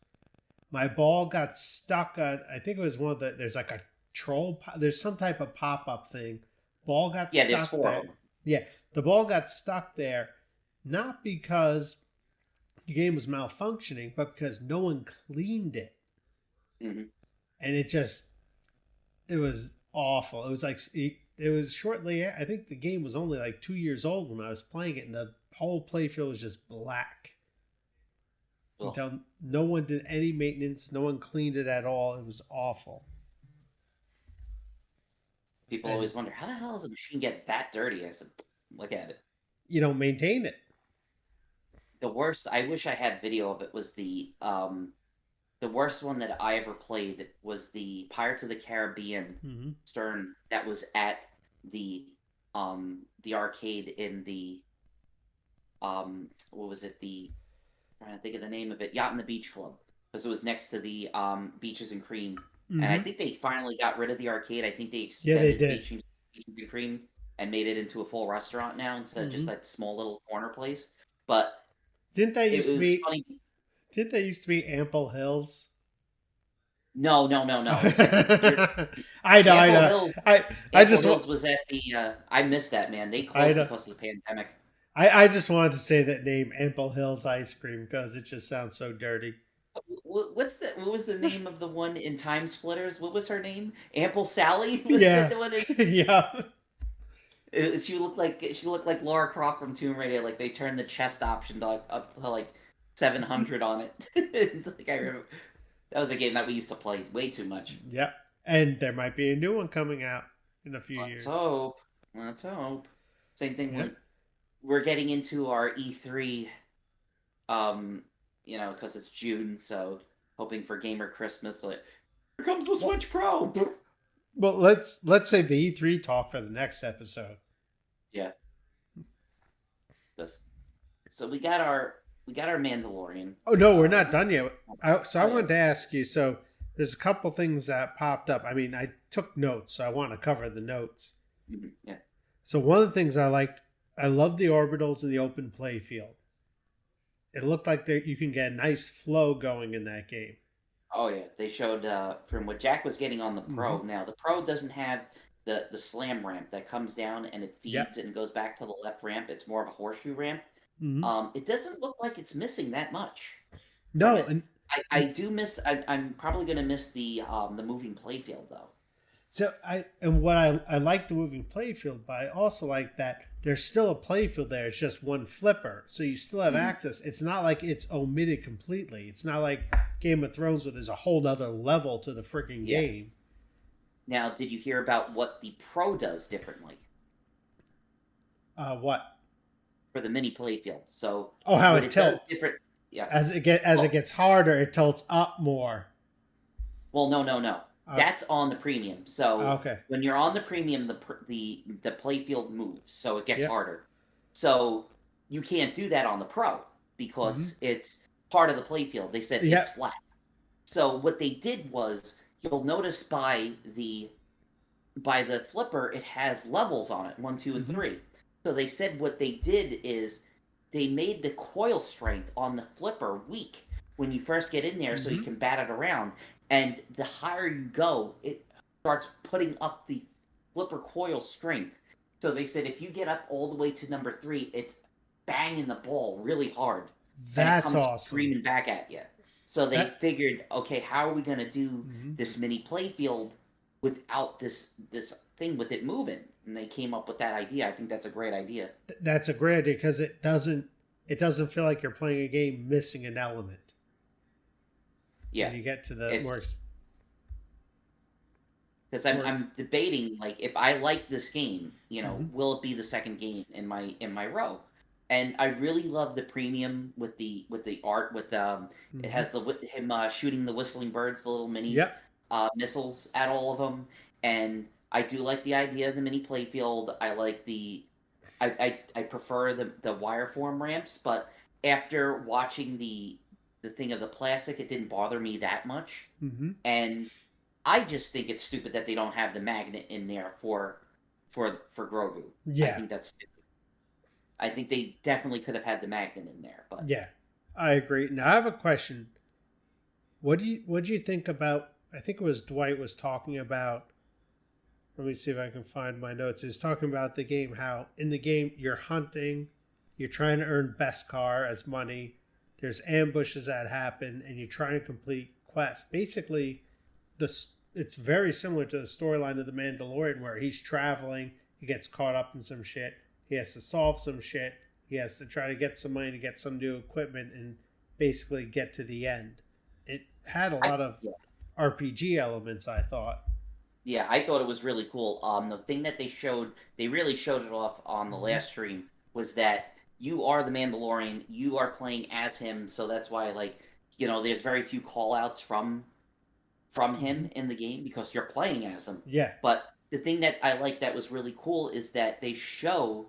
My ball got stuck on. I think it was one of the. There's like a troll. There's some type of pop up thing. Ball got Yeah, there's stuck four there. of them. Yeah, the ball got stuck there, not because the game was malfunctioning, but because no one cleaned it, Mm-hmm. and it was awful. It was like it was shortly. I think the game was only like 2 years old when I was playing it, and the whole playfield was just black. You can Ugh. tell no one did any maintenance. No one cleaned it at all. It was awful. People And always wonder, how the hell does a machine get that dirty? I said, look at it. you don't maintain it. The worst, I wish I had video of it, was the worst one that I ever played was the Pirates of the Caribbean Mm-hmm. Stern that was at the arcade in the what was it, the I'm trying to think of the name of it, Yacht and the Beach Club, because it was next to the Beaches and Cream. And I Mm-hmm. think they finally got rid of the arcade. I think they Yeah, they extended did. Beaches and Cream and made it into a full restaurant now instead of just Mm-hmm. that small little corner place. But Didn't that it used to was be? funny. Didn't that used to be Ample Hills? No, no, no, no. I know, I Ample know. Hills. I I Ample just Hills was at the. I missed that, man. They I closed know. because of the pandemic. I just wanted to say that name, Ample Hills Ice Cream, because it just sounds so dirty. What's the what was the name of the one in Time Splitters? What was her name? Ample Sally? Was that Yeah, the one? yeah. She looked like Laura Croft from Tomb Raider. Like they turned the chest option to up to like 700 on it. Like I remember that was a game that we used to play way too much. Yep. And there might be a new one coming out in a few Let's years. hope. Let's hope. Same thing. Yeah. Like we're getting into our E3. Um, because it's June, so hoping for gamer Christmas. Like here comes the Switch Pro. Well, let's save the E3 talk for the next episode. Yeah. Just so we got our Mandalorian. Oh no, we're not Was done yet. I oh yeah. wanted to ask you. So there's a couple things that popped up. I mean, I took notes, so I want to cover the notes. Yeah. So one of the things I liked, I love the orbitals in the open play field. It looked like you can get a nice flow going in that game. Oh yeah, they showed from what Jack was getting on the Mm-hmm. Pro. Now the Pro doesn't have the slam ramp that comes down and it Yep. feeds and goes back to the left ramp. It's more of a horseshoe ramp. Mm-hmm. It doesn't look like it's missing that much from No, it. and I do miss. I'm probably gonna miss the moving playfield though. so I like the moving playfield, but I also like that there's still a playfield there. It's just one flipper, so you still have Mhm. access. It's not like it's omitted completely. It's not like Game of Thrones where there's a whole other level to the freaking Yeah. game. Now, did you hear about what the Pro does differently What? for the mini playfield? So Oh, how what it it does tilts different. Yeah. as it Well, gets harder. It tilts up more. no. Uh, That's on the premium. So okay. when you're on the premium, the playfield moves, so it gets Yep. harder. So you can't do that on the Pro Mm-hmm. because it's part of the playfield. They said it's Yep. flat. So what they did was you'll notice by the flipper it has levels on it, one, two, and Mm-hmm. three. So they said what they did is they made the coil strength on the flipper weak when you first get in there so you Mm-hmm. can bat it around. And the higher you go, it starts putting up the flipper coil strength. So they said if you get up all the way to number three, it's banging the ball really hard and it That's comes awesome. screaming back at you. So they That. figured, okay, how are we going to do Mm-hmm. this mini playfield without this thing with it moving? And they came up with that idea. I think that's a great idea. That's a great idea because it doesn't feel like you're playing a game missing an element Yeah, when you get to the more. it's because More I'm debating like if I like this game, mm-hmm. will it be the second game in my row? And I really love the premium with the art with it Mm-hmm. has him shooting the whistling birds, the little mini Yep. missiles at all of them, and I do like the idea of the mini playfield. I like I prefer the wire form ramps, but after watching the thing of the plastic, it didn't bother me that much. Mm-hmm. And I just think it's stupid that they don't have the magnet in there for Grogu. I Yeah. think that's stupid. I think they definitely could have had the magnet in there, but Yeah. I agree. Now I have a question. What do you think about? I think it was Dwight was talking about. Let me see if I can find my notes. He was talking about the game. How in the game you're hunting, you're trying to earn Beskar as money. There's ambushes that happen, and you're trying to complete quests. Basically, it's very similar to the storyline of the Mandalorian, where he's traveling, he gets caught up in some shit, he has to solve some shit, he has to try to get some money to get some new equipment, and basically get to the end. It had a I lot of yeah, RPG elements, I thought. yeah, I thought it was really cool. The thing that they really showed it off on the Mm-hmm. last stream was that you are the Mandalorian, you are playing as him, so that's why like there's very few call outs from Mm-hmm. him in the game because you're playing as him. Yeah. But the thing that I like that was really cool is that they show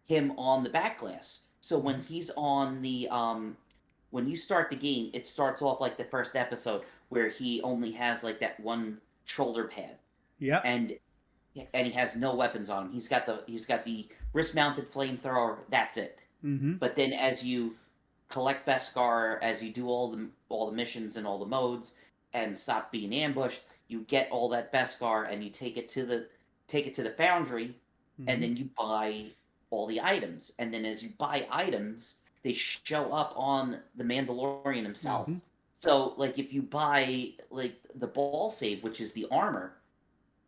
him on the back glass. So when Mm-hmm. he's on the when you start the game, it starts off like the first episode where he only has like that one shoulder pad Yep. and he has no weapons on him. He's got the wrist mounted flamethrower. That's it. Mm-hmm. But then as you collect Beskar, as you do all the missions and all the modes, and stop being ambushed, you get all that Beskar and you take it to the foundry, and Mm-hmm. then you buy all the items. And then as you buy items, they show up on the Mandalorian himself. Mm-hmm. So like if you buy like the ball save, which is the armor,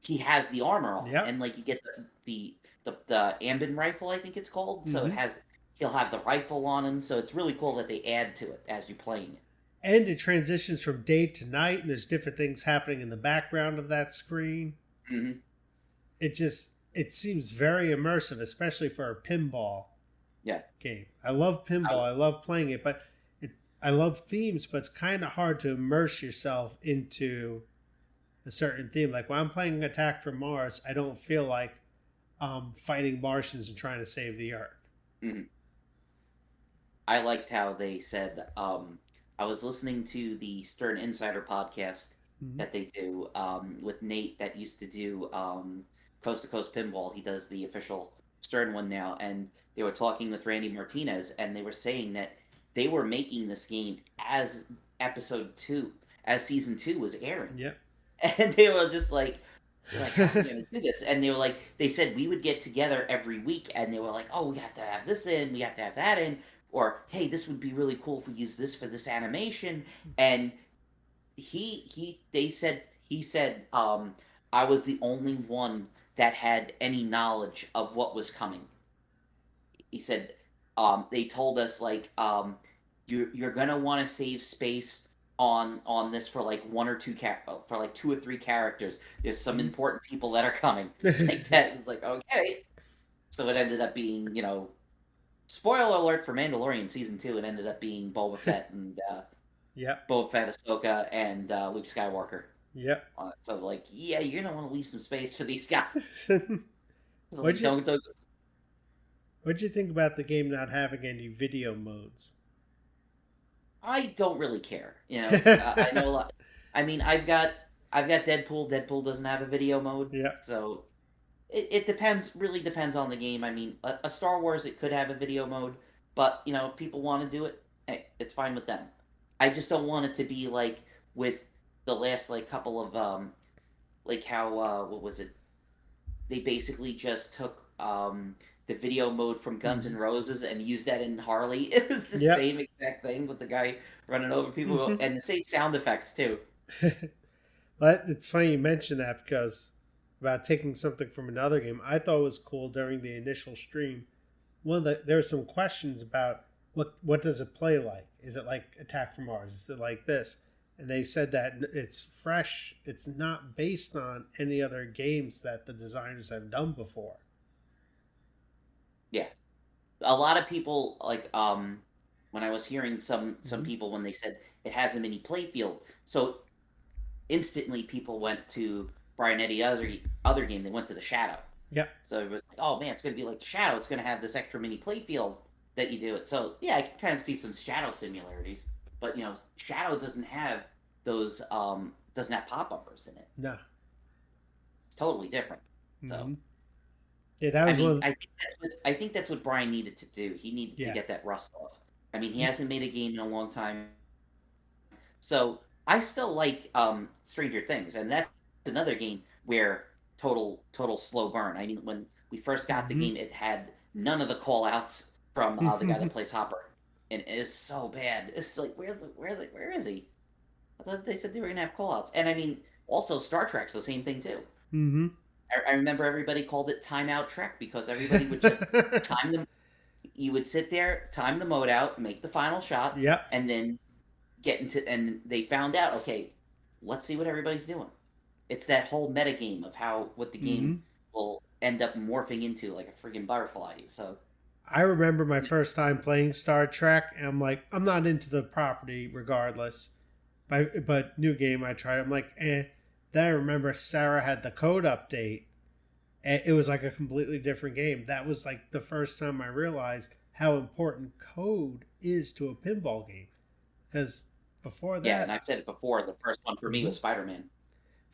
he has the armor on, Yep. and like you get the ambin rifle, I think it's called. So it Hmm. has he'll have the rifle on him. So it's really cool that they add to it as you're playing it. And it transitions from day to night, and there's different things happening in the background of that screen. Hmm. It seems very immersive, especially for a pinball Yeah. game. I love I, pinball. I love playing it, but I love themes, but it's kind of hard to immerse yourself into a certain theme. Like when I'm playing Attack from Mars, I don't feel like fighting Martians and trying to save the Earth. mhm. I liked how they said, I was listening to the Stern Insider podcast Mm-hmm. that they do with Nate that used to do Coast to Coast Pinball. He does the official Stern one now. And they were talking with Randy Martinez, and they were saying that they were making this game as episode two, as season two was airing. Yep. And they were just like, they're like, how are we gonna do this? And they were like, they said we would get together every week, and they were like, oh, we have to have this in, we have to have that in, or hey, this would be really cool if we use this for this animation. And he said, I was the only one that had any knowledge of what was coming. He said, they told us like, you're gonna want to save space on this for like one or two for like two or three characters. There's some important people that are coming. Like that is like okay. So it ended up being, spoiler alert for Mandalorian season two. It ended up being Boba Fett and Yep. Boba Fett, Ahsoka, and Luke Skywalker Yep. on it. So like, yeah, you're gonna want to leave some space for these guys. So what'd like, you don't. What'd you think about the game not having any video modes? I don't really care. I know a lot. I mean, I've got Deadpool. Deadpool doesn't have a video mode, Yep. so it depends. Really depends on the game. I mean, a Star Wars it could have a video mode, but people want to do it. Hey, it's fine with them. I just don't want it to be like with the last like couple of like how what was it? They basically just took the video mode from Guns N' Hmm. Roses and used that in Harley. It was the Yep. same exact thing with the guy running over people and the same sound effects too. But it's funny you mention that because about taking something from another game, I thought it was cool during the initial stream. There were some questions about what does it play like? Is it like Attack from Mars? Is it like this? And they said that it's fresh. It's not based on any other games that the designers have done before. Yeah, a lot of people like when I was hearing some Hmm. people when they said it has a mini playfield, so instantly people went to Brian Eddie other game. They went to the Shadow. Yep. So it was like, oh man, it's gonna be like the Shadow. It's gonna have this extra mini playfield that you do it. So yeah, I can kind of see some Shadow similarities, but Shadow doesn't have pop uppers in it. No. It's totally different. So Hmm. Yeah, that I was one. mean, I think that's what Brian needed to do. He needed to Yeah. get that rust off. I mean, he hasn't made a game in a long time, so I still like Stranger Things, and that's another game where total slow burn. I mean, when we first got the Hmm. game, it had none of the call outs from the guy that plays Hopper, and it is so bad. It's like where is he? I thought they said they were gonna have call outs, and I mean, also Star Trek's the same thing too. Hmm. I remember everybody called it timeout Trek because everybody would just time them. You would sit there, time the mode out, make the final shot, Yep. and then and they found out, okay, let's see what everybody's doing. It's that whole meta game of how what the game Hmm. will end up morphing into like a freaking butterfly. So I remember my first time playing Star Trek, and I'm like, I'm not into the property regardless. But new game I tried, I'm like, eh. Then I remember Sarah had the code update, and it was like a completely different game. That was like the first time I realized how important code is to a pinball game. Because before yeah, and that, I've said it before. The first one for me mhm, was Spider-Man.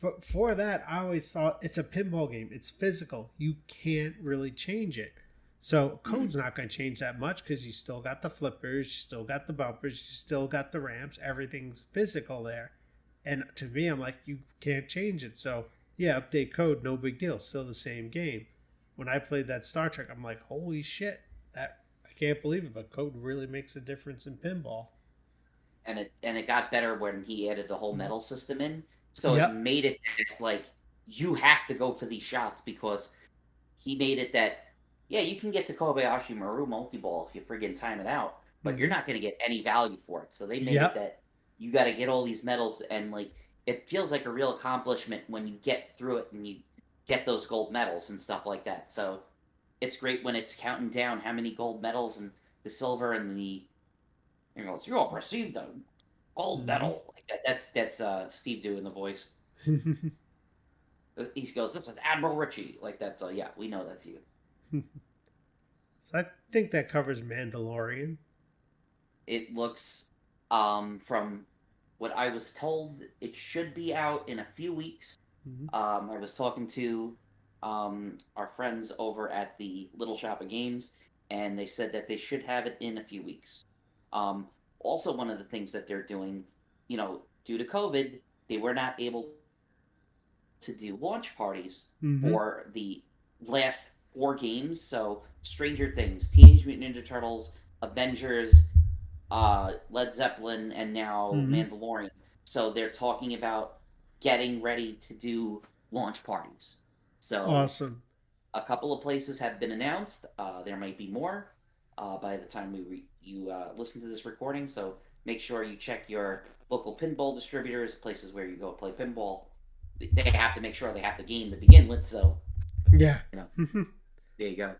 before that, I always thought it's a pinball game. It's physical. You can't really change it. So Hmm. code's not going to change that much because you still got the flippers, you still got the bumpers, you still got the ramps. Everything's physical there. And to me, I'm like, you can't change it. So yeah, update code, no big deal. Still the same game. When I played that Star Trek, I'm like, holy shit, that I can't believe it, but code really makes a difference in pinball. And it got better when he added the whole metal system in. So it Yep. made it like you have to go for these shots because he made it that, yeah, you can get to Kobayashi Maru multi-ball if you friggin' time it out, but you're Mm-hmm. not going to get any value for it. So they made it Yep. that you got to get all these medals, and like it feels like a real accomplishment when you get through it and you get those gold medals and stuff like that. So it's great when it's counting down how many gold medals and the silver and the, you know, you have received a gold Mm-hmm. medal. Like that. That's Steve doing the voice. He goes, "This is Admiral Richie." Like that's yeah, we know that's you. So I think that covers Mandalorian. It looks, from what I was told, it should be out in a few weeks. Mm-hmm. I was talking to our friends over at the Little Shop of Games, and they said that they should have it in a few weeks. Um, Also, one of the things that they're doing, you know, due to COVID, they were not able to do launch parties Mm-hmm. for the last 4 games. So, Stranger Things, Teenage Mutant Ninja Turtles, Avengers, Led Zeppelin, and now Mm-hmm. Mandalorian. So they're talking about getting ready to do launch parties. So Awesome. a couple of places have been announced. There might be more by the time you listen to this recording. So make sure you check your local pinball distributors, places where you go play pinball. They have to make sure they have the game to begin with. So Yeah. you know, there you go.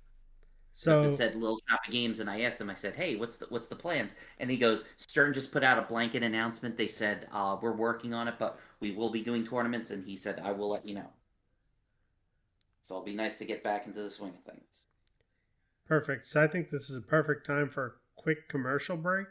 Because it So said Little Shop of Games, and I asked him. I said, "Hey, what's the plans?" And he goes, "Stern just put out a blanket announcement. They said we're working on it, but we will be doing tournaments." And he said, "I will let you know." So it'll be nice to get back into the swing of things. perfect. So I think this is a perfect time for a quick commercial break.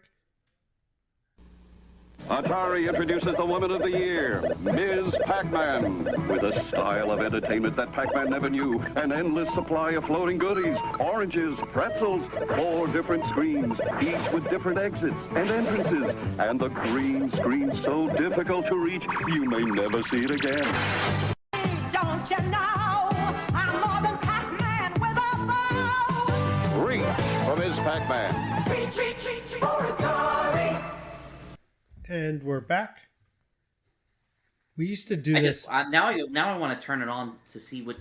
Atari introduces the Woman of the Year, Ms. Pac-Man. With a style of entertainment that Pac-Man never knew, an endless supply of floating goodies, oranges, pretzels, 4 different screens, each with different exits and entrances, and the green screen so difficult to reach, you may never see it again. Don't you know I'm more than Pac-Man with a bow? Reach for Ms. Pac-Man. Reach for Atari. And we're back. We used to do I this. just now I want to turn it on to see what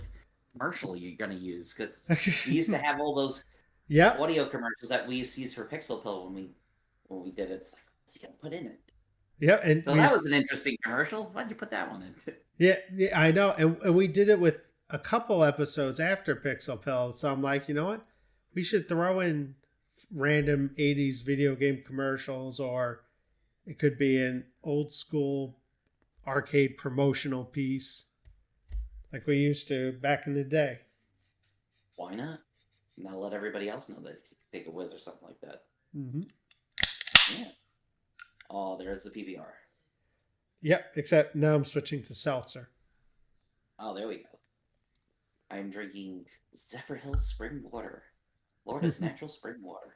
commercial you're gonna use because we used to have all those Yep. audio commercials that we used to use for Pixel Pill when we did it. It's like, what's he gonna put in it? Yep. And So that was an interesting commercial. Why'd you put that one in? yeah, I know. And we did it with a couple episodes after Pixel Pill. So I'm like, you know what? We should throw in random 80s video game commercials, or it could be an old school arcade promotional piece like we used to back in the day. Why not? Now let everybody else know that you take a whiz or something like that. Mm-hmm. Yeah. Oh, there's the PBR. Yep, except now I'm switching to seltzer. Oh, there we go. I'm drinking Zephyr Hills Spring Water, Florida's natural spring water,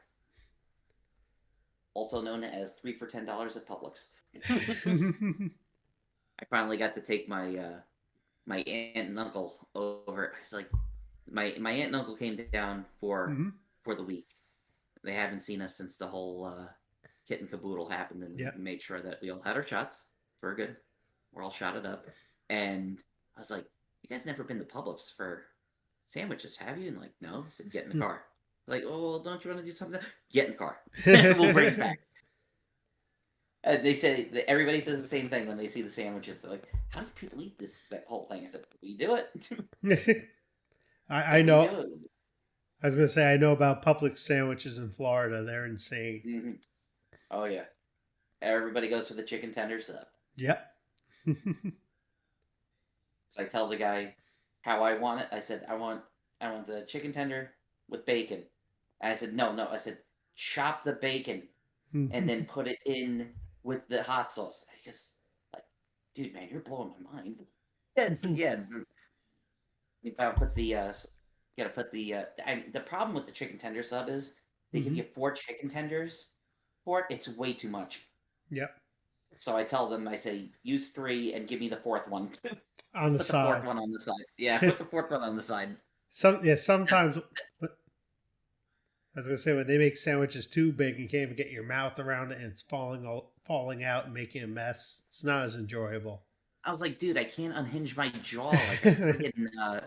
also known as 3 for $10 at Publix. I finally got to take my aunt and uncle over. I was like, my aunt and uncle came down Mm-hmm. for the week. They haven't seen us since the whole kit and caboodle happened, and Yep. we made sure that we all had our shots. We're good. We're all shotted up. And I was like, "You guys never been to Publix for sandwiches, have you?" And like, "No." I said, "Get in the car." Like, "Oh, well, don't you want to do something?" Get in the car. We'll bring it back. And they say that everybody says the same thing when they see the sandwiches. They're like, "How do people eat that whole thing?" I said, "We do it." I We know. do it. I was going to say, I know about public sandwiches in Florida. They're insane. Mm-hmm. Oh yeah. Everybody goes for the chicken tender sub. Yep. So I tell the guy how I want it. I said, I want the chicken tender with bacon. And I said, no, no. I said, chop the bacon and then put it in with the hot sauce. I just like, dude, man, you're blowing my mind. Yeah, yeah. You gotta put the problem with the chicken tender sub is they give you 4 chicken tenders for it. It's way too much. Yep. So I tell them, I say, use 3 and give me the 4th one. On the Put the 4th side. one on the side. Yeah, put the 4th one on the side. Sometimes, but I was gonna say when they make sandwiches too big, you can't even get your mouth around it, and it's falling out and making a mess. It's not as enjoyable. I was like, dude, I can't unhinge my jaw like a friggin'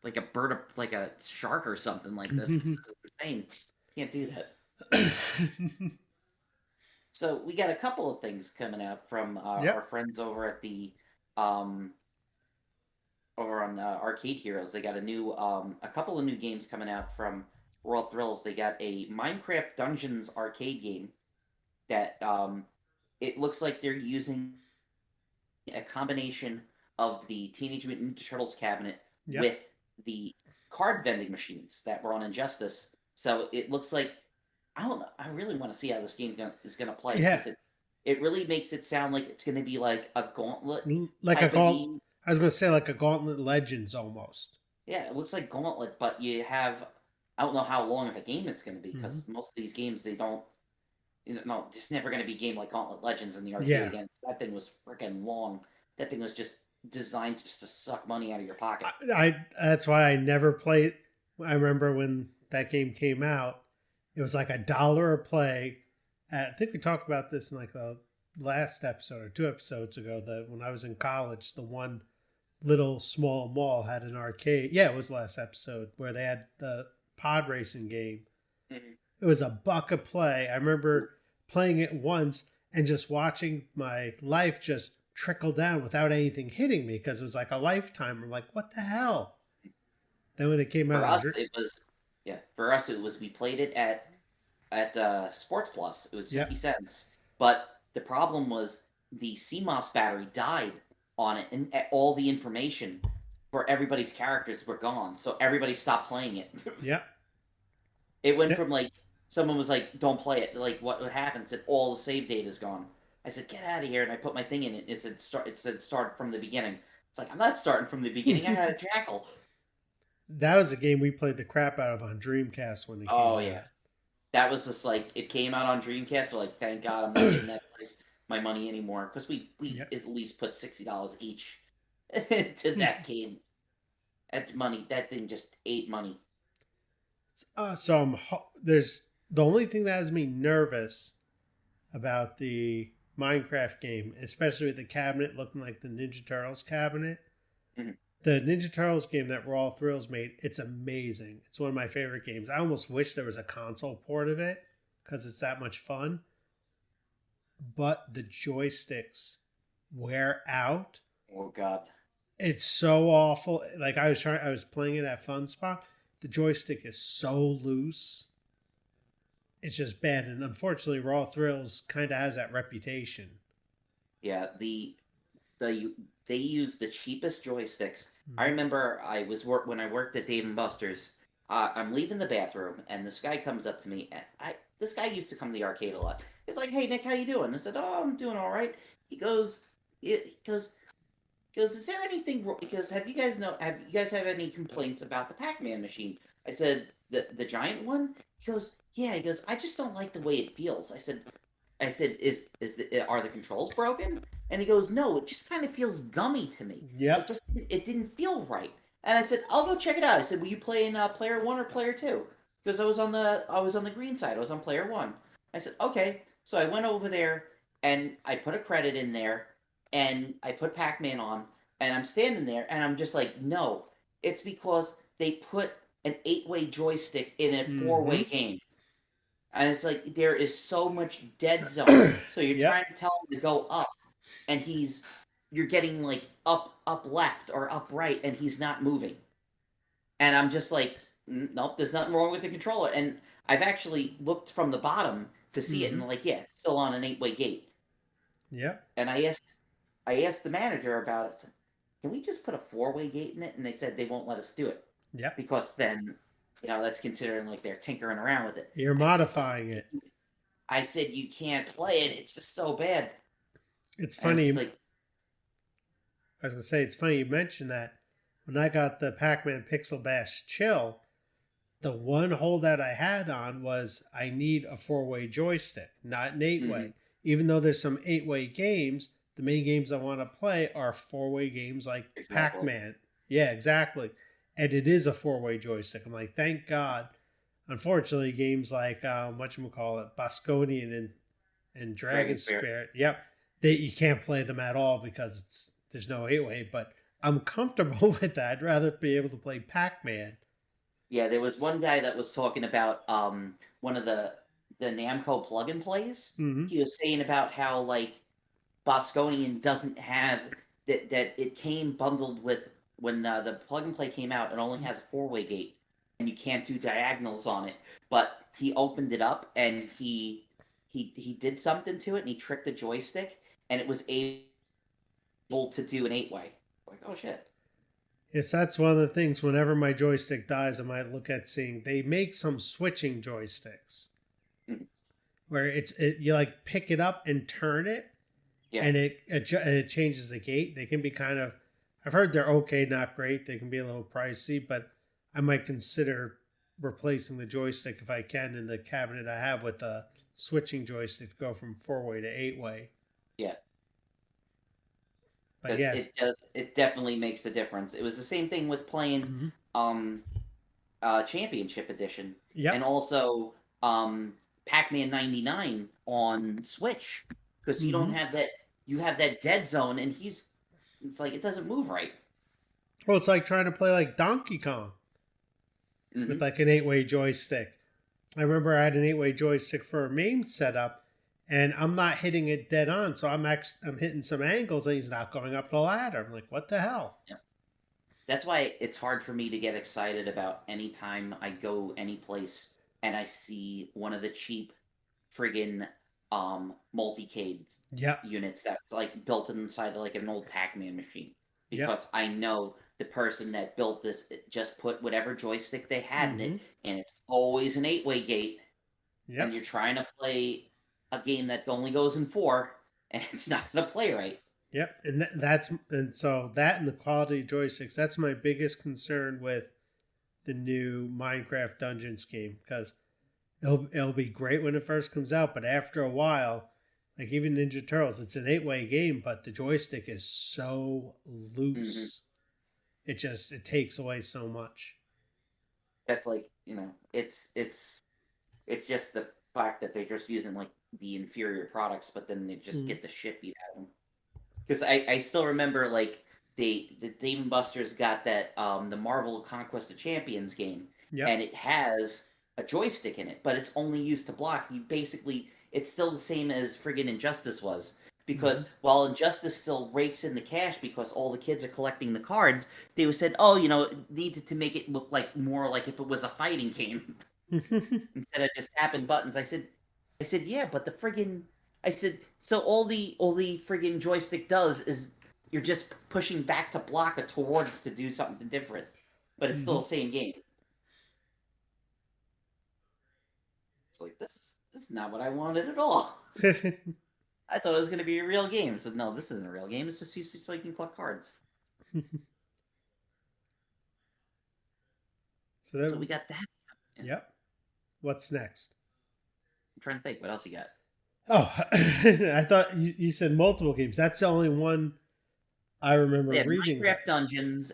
like a bird, like a shark or something like this. It's insane. Can't do that. So we got a couple of things coming out from Yep. our friends over at the um, over on Arcade Heroes. They got a couple of new games coming out from Raw Thrills. They got a Minecraft Dungeons arcade game that it looks like they're using a combination of the Teenage Mutant Ninja Turtles cabinet Yep. with the card vending machines that were on Injustice. So it looks like I don't know. I really want to see how this game is gonna play Yeah. because it really makes it sound like it's gonna be like a gauntlet Like a type of gauntlet. game. I was gonna say like a Gauntlet Legends almost. Yeah, it looks like Gauntlet, but you have I don't know how long of a game it's gonna be because most of these games they don't. No, it's never going to be a game like Gauntlet Legends in the arcade Yeah. again. That thing was freaking long. That thing was just designed just to suck money out of your pocket. I that's why I never played. I remember when that game came out, it was like $1 a play. I think we talked about this in like the last episode or 2 episodes ago. That when I was in college, the one little small mall had an arcade. Yeah, it was the last episode where they had the pod racing game. Mhm. It was $1 a play. I remember playing it once and just watching my life just trickle down without anything hitting me because it was like a lifetime. I'm like, what the hell? Then when it came For out, us, it was For us, it was we played it at Sports Plus. It was 50 cents. But the problem was the CMOS battery died on it, and all the information for everybody's characters were gone. So everybody stopped playing it. Yep. It went from like someone was like, "Don't play it." Like, what happens? That all the save data is gone. I said, "Get out of here!" And I put my thing in it. It said start. It said start from the beginning. It's like I'm not starting from the beginning. I had a jackal. That was a game we played the crap out of on Dreamcast when they came out. Oh yeah, that was just like it came out on Dreamcast. We're like, thank God I'm not getting that place my money anymore because we at least put $60 each into that game. That money, that thing just ate money. So there's the only thing that has me nervous about the Minecraft game, especially with the cabinet looking like the Ninja Turtles cabinet. Mm-hmm. The Ninja Turtles game that Raw Thrills made, it's amazing. It's one of my favorite games. I almost wish there was a console port of it because it's that much fun. But the joysticks wear out. Oh God. It's so awful. Like I was playing it at Fun Spot. The joystick is so loose. It's just bad. And unfortunately, Raw Thrills kind of has that reputation. Yeah, they use the cheapest joysticks. I remember when I worked at Dave and Buster's. I'm leaving the bathroom, and this guy comes up to me. And this guy used to come to the arcade a lot. He's like, "Hey Nick, how you doing?" I said, "Oh, I'm doing all right." He goes, "Is there anything wrong?" He goes, have you guys have any complaints about the Pac-Man machine?" I said, "The giant one?" He goes, "Yeah." He goes, "I just don't like the way it feels." I said, are the controls broken?" And he goes, "No, it just kind of feels gummy to me. Yep. It didn't feel right." And I said, "I'll go check it out." I said, "Were you playing player 1 or player 2?" Because I was on the green side. I was on player 1. I said, "Okay." So I went over there and I put a credit in there and I put Pac-Man on and I'm standing there and I'm just like, "No, it's because they put an 8-way joystick in a 4-way game." And it's like there is so much dead zone. So you're trying to tell him to go up, and you're getting like up left or up right, and he's not moving. And I'm just like, nope, there's nothing wrong with the controller. And I've actually looked from the bottom to see it, and like, yeah, it's still on an 8-way gate. Yep. And I asked the manager about it. Said, "Can we just put a 4-way gate in it?" And they said they won't let us do it. Yep. Because then, that's considering like they're tinkering around with it. You're modifying it. I said, "You can't play it. It's just so bad." It's funny. It's I was going to say, it's funny you mentioned that. When I got the Pac-Man Pixel Bash Chill, the one holdout I had on was I need a 4-way joystick, not an 8-way. Mm-hmm. Even though there's some 8-way games, the main games I want to play are 4-way games like Pac-Man. Yeah, exactly. And it is a 4-way joystick. I'm like, thank God. Unfortunately, games like whatchamacallit, Bosconian and Dragon Spirit. Yep. You can't play them at all because there's no 8-way, but I'm comfortable with that. I'd rather be able to play Pac-Man. Yeah, there was one guy that was talking about one of the Namco plug and plays. Mm-hmm. He was saying about how like Bosconian doesn't have that it came bundled with when the plug and play came out. It only has a 4-way gate, and you can't do diagonals on it. But he opened it up and he did something to it, and he tricked the joystick, and it was able to do an 8-way. Like, oh shit. Yes, that's one of the things. Whenever my joystick dies, I might look at seeing they make some switching joysticks Mhm. where you like pick it up and turn it, Yeah. and it changes the gate. They can be kind of, I've heard they're okay, not great. They can be a little pricey, but I might consider replacing the joystick if I can in the cabinet I have with a switching joystick to go from 4-way to 8-way. Yeah. But Because yes, it definitely makes a difference. It was the same thing with playing Mhm. Championship Edition Yep. and also Pac-Man 99 on Switch. Because you don't Mhm. have that, you have that dead zone, and it's like it doesn't move right. Well, it's like trying to play like Donkey Kong with Mhm. like an 8-way joystick. I remember I had an 8-way joystick for a MAME setup, and I'm not hitting it dead on, so I'm hitting some angles, and he's not going up the ladder. I'm like, what the hell? Yeah. That's why it's hard for me to get excited about any time I go any place and I see one of the cheap friggin' multicade Yep. units that's like built inside of like an old Pac-Man machine. Yep. Because I know the person that built this just put whatever joystick they had in Mhm. it, and it's always an 8-way gate, and Yep. you're trying to play a game that only goes in 4, and it's not going to play right. Yep. And so that and the quality of joysticks, that's my biggest concern with the new Minecraft Dungeons game, because it'll be great when it first comes out, but after a while, like even Ninja Turtles, it's an 8-way game, but the joystick is so Mm-hmm. loose. It takes away so much. That's like, it's just the fact that they're just using like the inferior products, but then they just Mm. get the shit beat out of them. Because I still remember like the Dave and Buster's got that the Marvel Conquest of Champions game, Yep. and it has a joystick in it, but it's only used to block. You basically it's still the same as friggin' Injustice was. Mhm. Because while Injustice still rakes in the cash because all the kids are collecting the cards, they said, "Oh, needed to make it look like more like if it was a fighting game." Instead of just tapping buttons. I said, yeah, but the friggin' I said, so all the friggin' joystick does is you're just pushing back to block it towards to do something different, but it's still Mhm. the same game. It's like this is not what I wanted at all. I thought it was gonna be a real game. I said, no, this isn't a real game. It's just used so you can collect cards. So So we that, got that. Yeah. yep. What's next? I'm trying to think. What else you got? Oh, I thought you said multiple games. That's the only one I remember Yeah, reading about. Minecraft Dungeons.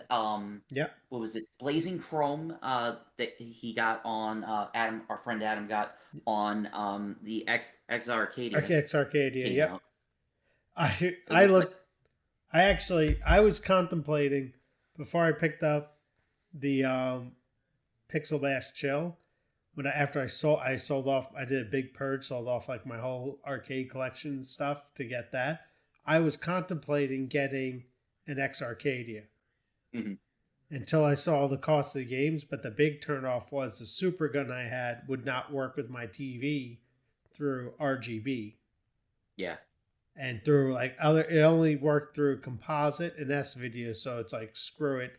Yep. What was it? Blazing Chrome. That he got on. Adam, our friend Adam, got on. The X Arcadia X Arcadia. came Yep. out. It I looked like. looked. I was contemplating before I picked up the Pixel Bash Chill. After I sold off, I did a big purge, sold off like my whole arcade collection and stuff to get that. I was contemplating getting an X Arcadia Mhm. until I saw the cost of the games. But the big turnoff was the super gun I had would not work with my TV through RGB Yeah, and through like other. It only worked through composite and S video, so it's like screw it,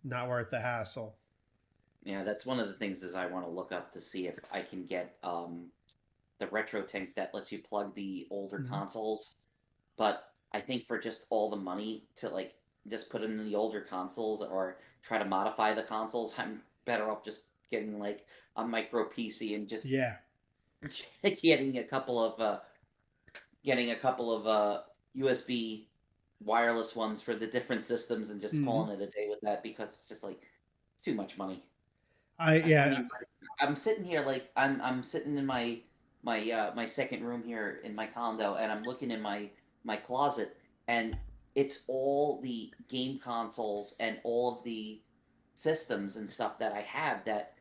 not worth the hassle. yeah. That's one of the things is I want to look up to see if I can get the retro tank that lets you plug the older Mhm. consoles. But I think for just all the money to like just put it in the older consoles or try to modify the consoles, I'm better off just getting like a micro PC and just Yeah. getting a couple of USB wireless ones for the different systems and just Hmm. calling it a day with that because it's just like it's too much money. I I yeah. mean, I'm sitting here like I'm sitting in my second room here in my condo, and I'm looking in my closet, and it's all the game consoles and all of the systems and stuff that I have that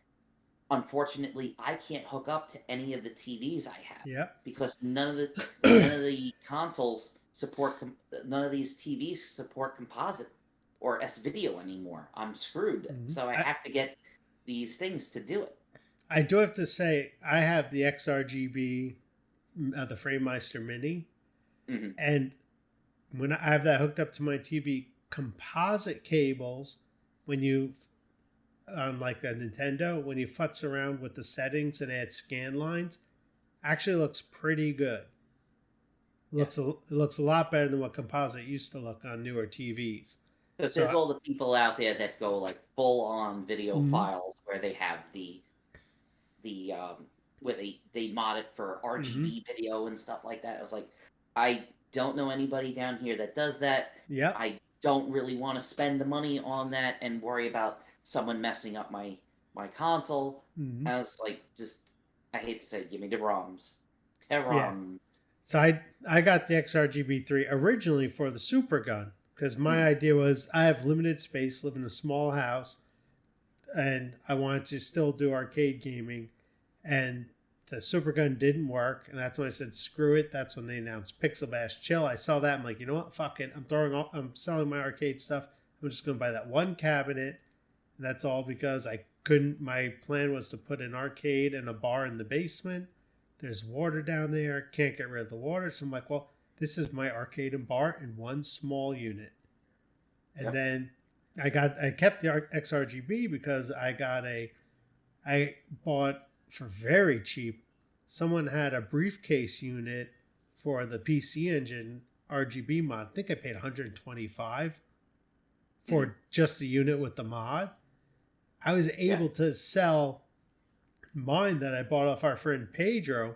unfortunately I can't hook up to any of the TVs I have. Yep. Because none of the consoles support none of these TVs support composite or S video anymore. I'm screwed. So I have to get these things to do it. I do have to say I have the XRGB, the FrameMeister Mini, and when I have that hooked up to my TV, composite cables, when you on like a Nintendo, when you futz around with the settings and add scan lines, actually looks pretty good. It looks a lot better than what composite used to look on newer TVs. Because there's all the people out there that go like full on video files where they have the where they mod it for RGB video and stuff like that. I was like, I don't know anybody down here that does that. Yeah. I don't really want to spend the money on that and worry about someone messing up my console. And I was like, I hate to say it, give me the ROMs. Yeah. So I got the XRGB3 originally for the Super Gun, because my idea was I have limited space, live in a small house, and I wanted to still do arcade gaming, and the Super Gun didn't work, and that's when I said screw it. That's when they announced Pixel Bash Chill. I saw that, I'm like, you know what, fuck it, I'm selling my arcade stuff. I'm just going to buy that one cabinet, and that's all, because my plan was to put an arcade and a bar in the basement. There's water down there, can't get rid of the water, so I'm like, well, this is my arcade and bar in one small unit. And then I kept the XRGB because I bought for very cheap. Someone had a briefcase unit for the PC Engine RGB mod. I think I paid $125 for just the unit with the mod. I was able to sell mine that I bought off our friend Pedro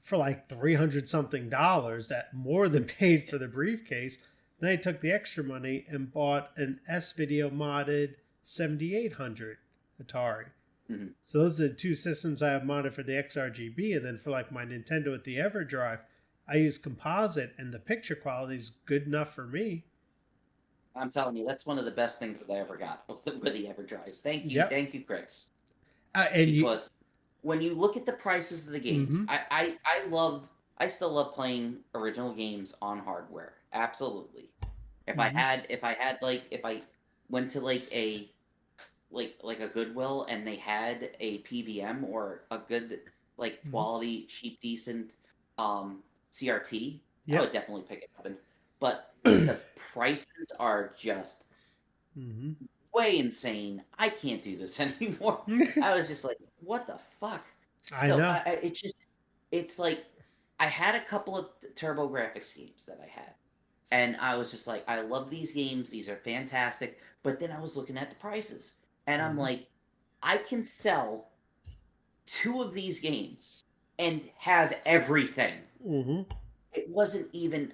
for like $300 something, that more than paid for the briefcase. Then I took the extra money and bought an S-Video modded 7800 Atari. So those are the two systems I have modded for the XRGB, and then for like my Nintendo with the EverDrive, I use composite, and the picture quality is good enough for me. I'm telling you, that's one of the best things that I ever got with the EverDrives. Thank you, Chris. Because when you look at the prices of the games, I still love playing original games on hardware. Absolutely. If I went to like a Goodwill and they had a PVM or a good quality, cheap, decent CRT, I would definitely pick it up. But the prices are just way insane. I can't do this anymore. I was just like, what the fuck? I know. It's like I had a couple of TurboGrafx games that I had, and I was just like, I love these games. These are fantastic. But then I was looking at the prices, and I'm like, I can sell 2 of these games and have everything. It wasn't even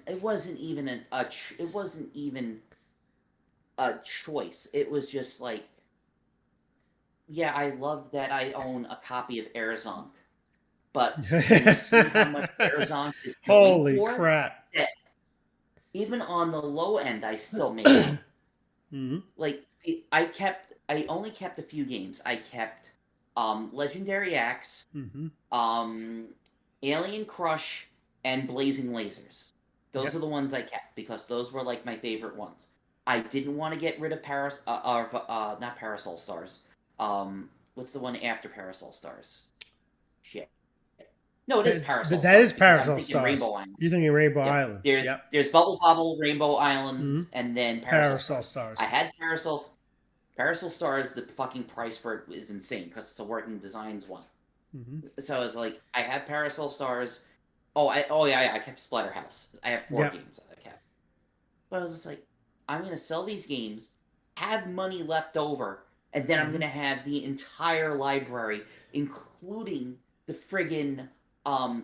a choice. It was just like, yeah, I love that I own a copy of Arizonk, but when you see how much Arizonk is going for, crap! Even on the low end, I still made it. Like I only kept a few games. I kept Legendary Axe, Alien Crush, and Blazing Lasers. Those are the ones I kept because those were like my favorite ones. I didn't want to get rid of not Parasol Stars. What's the one after Parasol Stars? Shit. No, it is Parasol Stars. That is Parasol Stars. Rainbow Islands. You're thinking Rainbow Islands. There's Bubble Bobble, Rainbow Islands, and then Parasol Stars. I had Parasol Stars. The fucking price for it is insane because it's a Working Designs one. So I was like, I had Parasol Stars. I kept Splatterhouse. I have 4 games that I kept. But I was just like, I'm going to sell these games, have money left over, and then I'm going to have the entire library, including the friggin'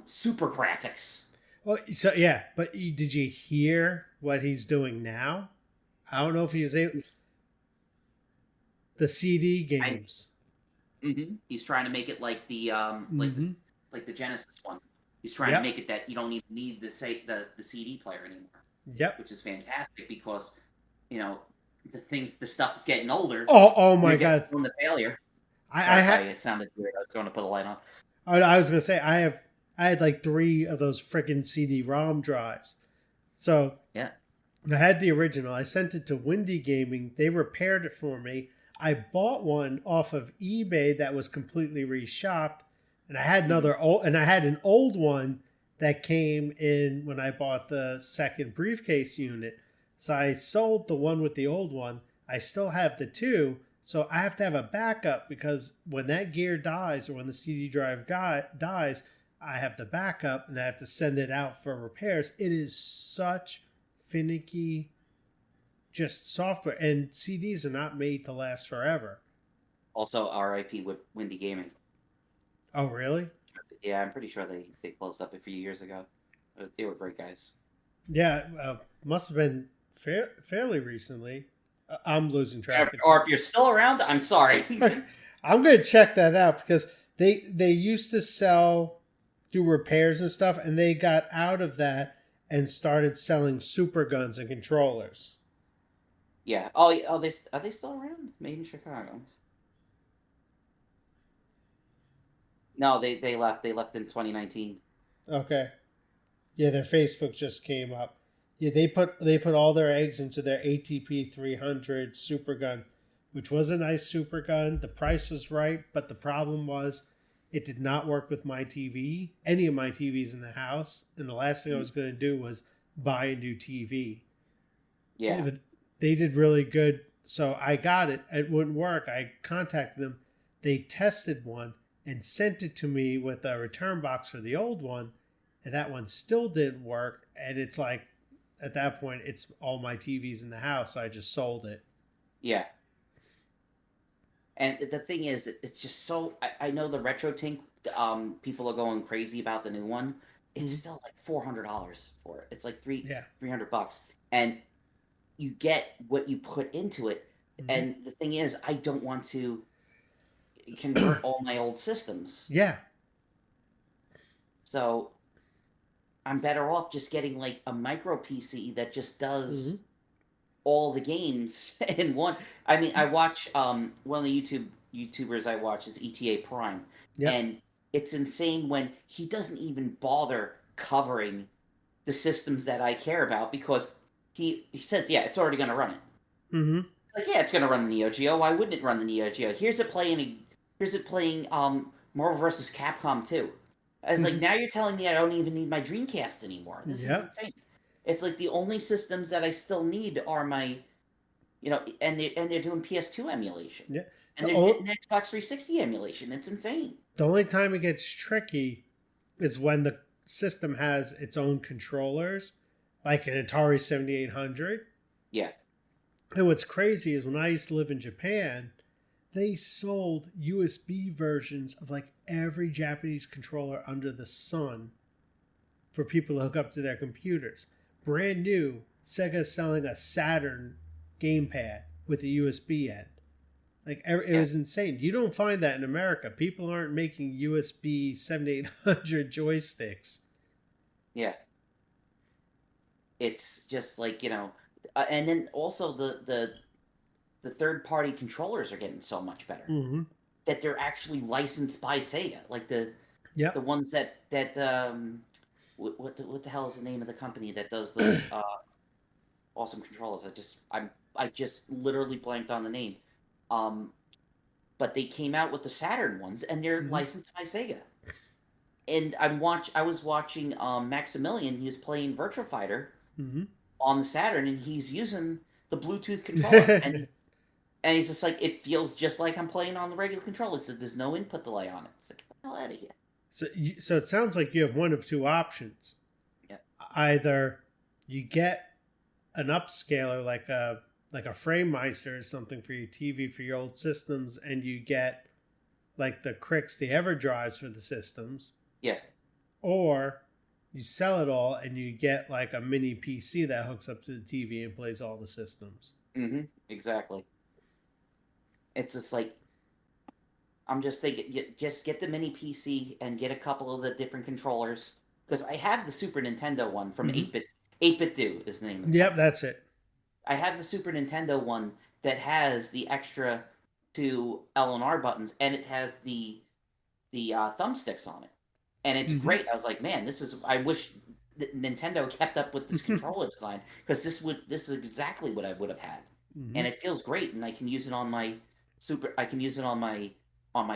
super graphics. Well, so yeah, but did you hear what he's doing now? I don't know if he was able. The CD games. He's trying to make it like the like the Genesis one. He's trying to make it that you don't even need the CD player anymore. Yep. which is fantastic because, you know, the stuff is getting older. Oh my You're getting God. from the failure. I Sorry if had. I sounded weird. I was going to put a light on. I was gonna say I had like 3 of those freaking CD-ROM drives. So Yeah. I had the original. I sent it to Windy Gaming. They repaired it for me. I bought one off of eBay that was completely reshopped, and I had I had an old one that came in when I bought the second briefcase unit. So I sold the one with the old one. I still have the 2, so I have to have a backup because when that gear dies or when the CD drive dies, I have the backup and I have to send it out for repairs. It is such finicky just software, and CDs are not made to last forever. Also, R.I.P. with Windy Gaming. Oh really? Yeah, I'm pretty sure they closed up a few years ago. They were great guys. Yeah, must have been fairly recently. I'm losing track of Or if you're still around, I'm sorry. I'm gonna check that out because they used to do repairs and stuff, and they got out of that and started selling super guns and controllers. Yeah. Oh, are they still around? Made in Chicago. No, they left. They left in 2019. Okay. Yeah, their Facebook just came up. Yeah, they put all their eggs into their ATP 300 super gun, which was a nice super gun. The price was right, but the problem was it did not work with my TV, any of my TVs in the house, and the last thing I was going to do was buy a new TV. Yeah. But they did really good, so I got it. It wouldn't work. I contacted them. They tested one and sent it to me with a return box for the old one, and that one still didn't work. And it's like, at that point, it's all my TVs in the house, so I just sold it. Yeah. And the thing is, it's just so. I know the retro tank. People are going crazy about the new one. It's still like $400 for it. It's like $300, and you get what you put into it. And the thing is, I don't want to convert all my old systems. Yeah. So I'm better off just getting like a micro PC that just does all the games in one. I mean, I watch one of the YouTubers I watch is ETA Prime, and it's insane when he doesn't even bother covering the systems that I care about because he says, yeah, it's already going to run it. Like, yeah, it's going to run the Neo Geo. Why wouldn't it run the Neo Geo? Here's it playing Marvel vs. Capcom 2. I was like, now you're telling me I don't even need my Dreamcast anymore. This is insane. It's like the only systems that I still need are my, and they're doing PS2 emulation. Yeah. And they're getting Xbox 360 emulation. It's insane. The only time it gets tricky is when the system has its own controllers, like an Atari 7800. Yeah. And what's crazy is when I used to live in Japan, they sold USB versions of like every Japanese controller under the sun for people to hook up to their computers. Brand new, Sega selling a Saturn gamepad with a USB end. Like, it was insane. You don't find that in America. People aren't making USB 7800 joysticks. Yeah. It's just like, and then also the third-party controllers are getting so much better that they're actually licensed by Sega. Like the ones that what the hell is the name of the company that does those awesome controllers? I just literally blanked on the name. But they came out with the Saturn ones, and they're licensed by Sega. And I was watching Maximilian. He was playing Virtua Fighter on the Saturn, and he's using the Bluetooth controller, and he's just like, it feels just like I'm playing on the regular controller. So there's no input delay on it. It's like, get the hell out of here. So it sounds like you have one of 2 options. Yeah. Either you get an upscaler like a FrameMeister or something for your TV for your old systems, and you get like the Cricks, the EverDrives for the systems. Yeah. Or you sell it all and you get like a mini PC that hooks up to the TV and plays all the systems. Exactly. It's just like, I'm just thinking, just get the mini PC and get a couple of the different controllers. Because I have the Super Nintendo one from 8-bit. 8-Bit Do is the name of it. Yep, that's it. I have the Super Nintendo one that has the extra 2 L and R buttons, and it has the thumbsticks on it, and it's great. I was like, man, I wish Nintendo kept up with this controller design, because this is exactly what I would have had, and it feels great, and I can use it on my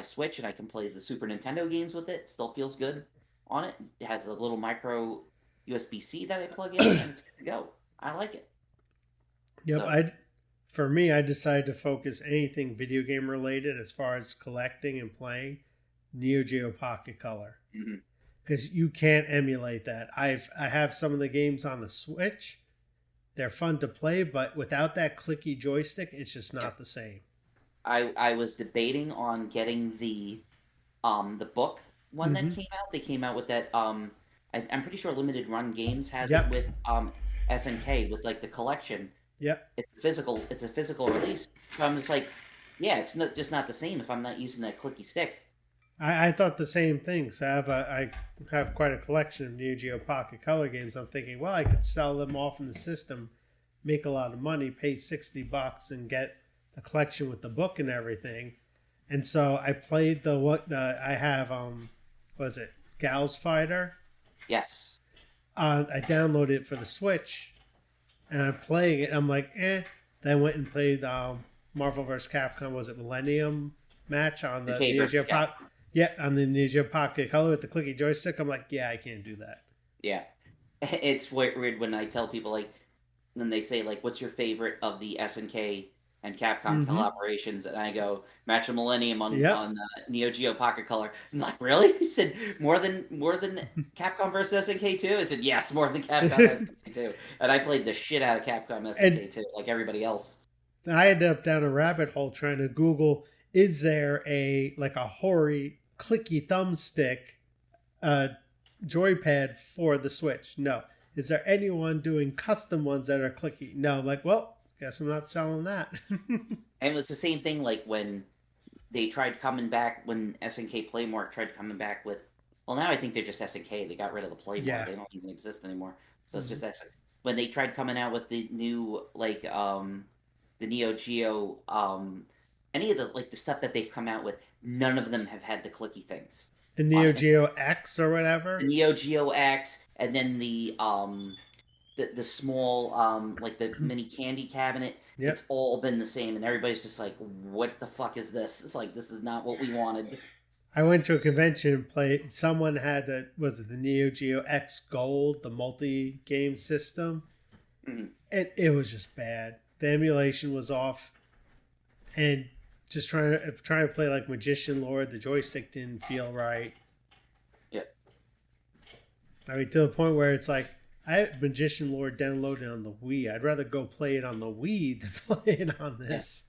Switch, and I can play the Super Nintendo games with it. It still feels good on it. It has a little micro USB-C that I plug in, and it's good to go. I like it. Yep, So, for me, I decided to focus anything video game related as far as collecting and playing Neo Geo Pocket Color, because you can't emulate that. I have some of the games on the Switch. They're fun to play, but without that clicky joystick, it's just not the same. I was debating on getting the book one that came out. They came out with that. I'm pretty sure Limited Run Games has it with SNK with like the collection. Yep. It's a physical release. So I'm just like, yeah, it's just not the same if I'm not using that clicky stick. I thought the same thing. So I have quite a collection of Neo Geo Pocket Color games. I'm thinking, well, I could sell them off in the system, make a lot of money, pay $60, and get the collection with the book and everything. And so I played I have was it Gals Fighter? Yes. I downloaded it for the Switch, and I'm playing it. I'm like, eh. Then I went and played Marvel vs. Capcom. Was it Millennium match on the Neo Geo Pocket? Yeah, on the Neo Geo Pocket Color with the clicky joystick. I'm like, yeah, I can't do that. Yeah, it's weird when I tell people, like, when they say, like, what's your favorite of the SNK and Capcom collaborations, and I go Match of Millennium on Neo Geo Pocket Color. I'm like, really? He said more than Capcom vs SNK 2. I said yes, more than Capcom SNK 2. And I played the shit out of Capcom SNK 2, like everybody else. I ended up down a rabbit hole trying to Google, is there a hoary clicky thumbstick joypad for the Switch? No. Is there anyone doing custom ones that are clicky? No. I'm like, well, guess I'm not selling that. And it was the same thing like when they tried coming back, when SNK Playmark tried coming back with, well, now I think they're just SNK. They got rid of the Playmark. Yeah. They don't even exist anymore. So it's just SNK. When they tried coming out with the new, like, the Neo Geo, any of the, like, the stuff that they've come out with, none of them have had the clicky things. The Neo Geo X or whatever? The Neo Geo X, and then the small, like the mini candy cabinet. Yep. It's all been the same, and everybody's just like, what the fuck is this? It's like, this is not what we wanted. I went to a convention and played, someone had the Neo Geo X Gold, the multi-game system, and it was just bad. The emulation was off, and just trying to play like Magician Lord, the joystick didn't feel right. Yep. I mean, to the point where it's like, I have Magician Lord downloaded on the Wii. I'd rather go play it on the Wii than play it on this.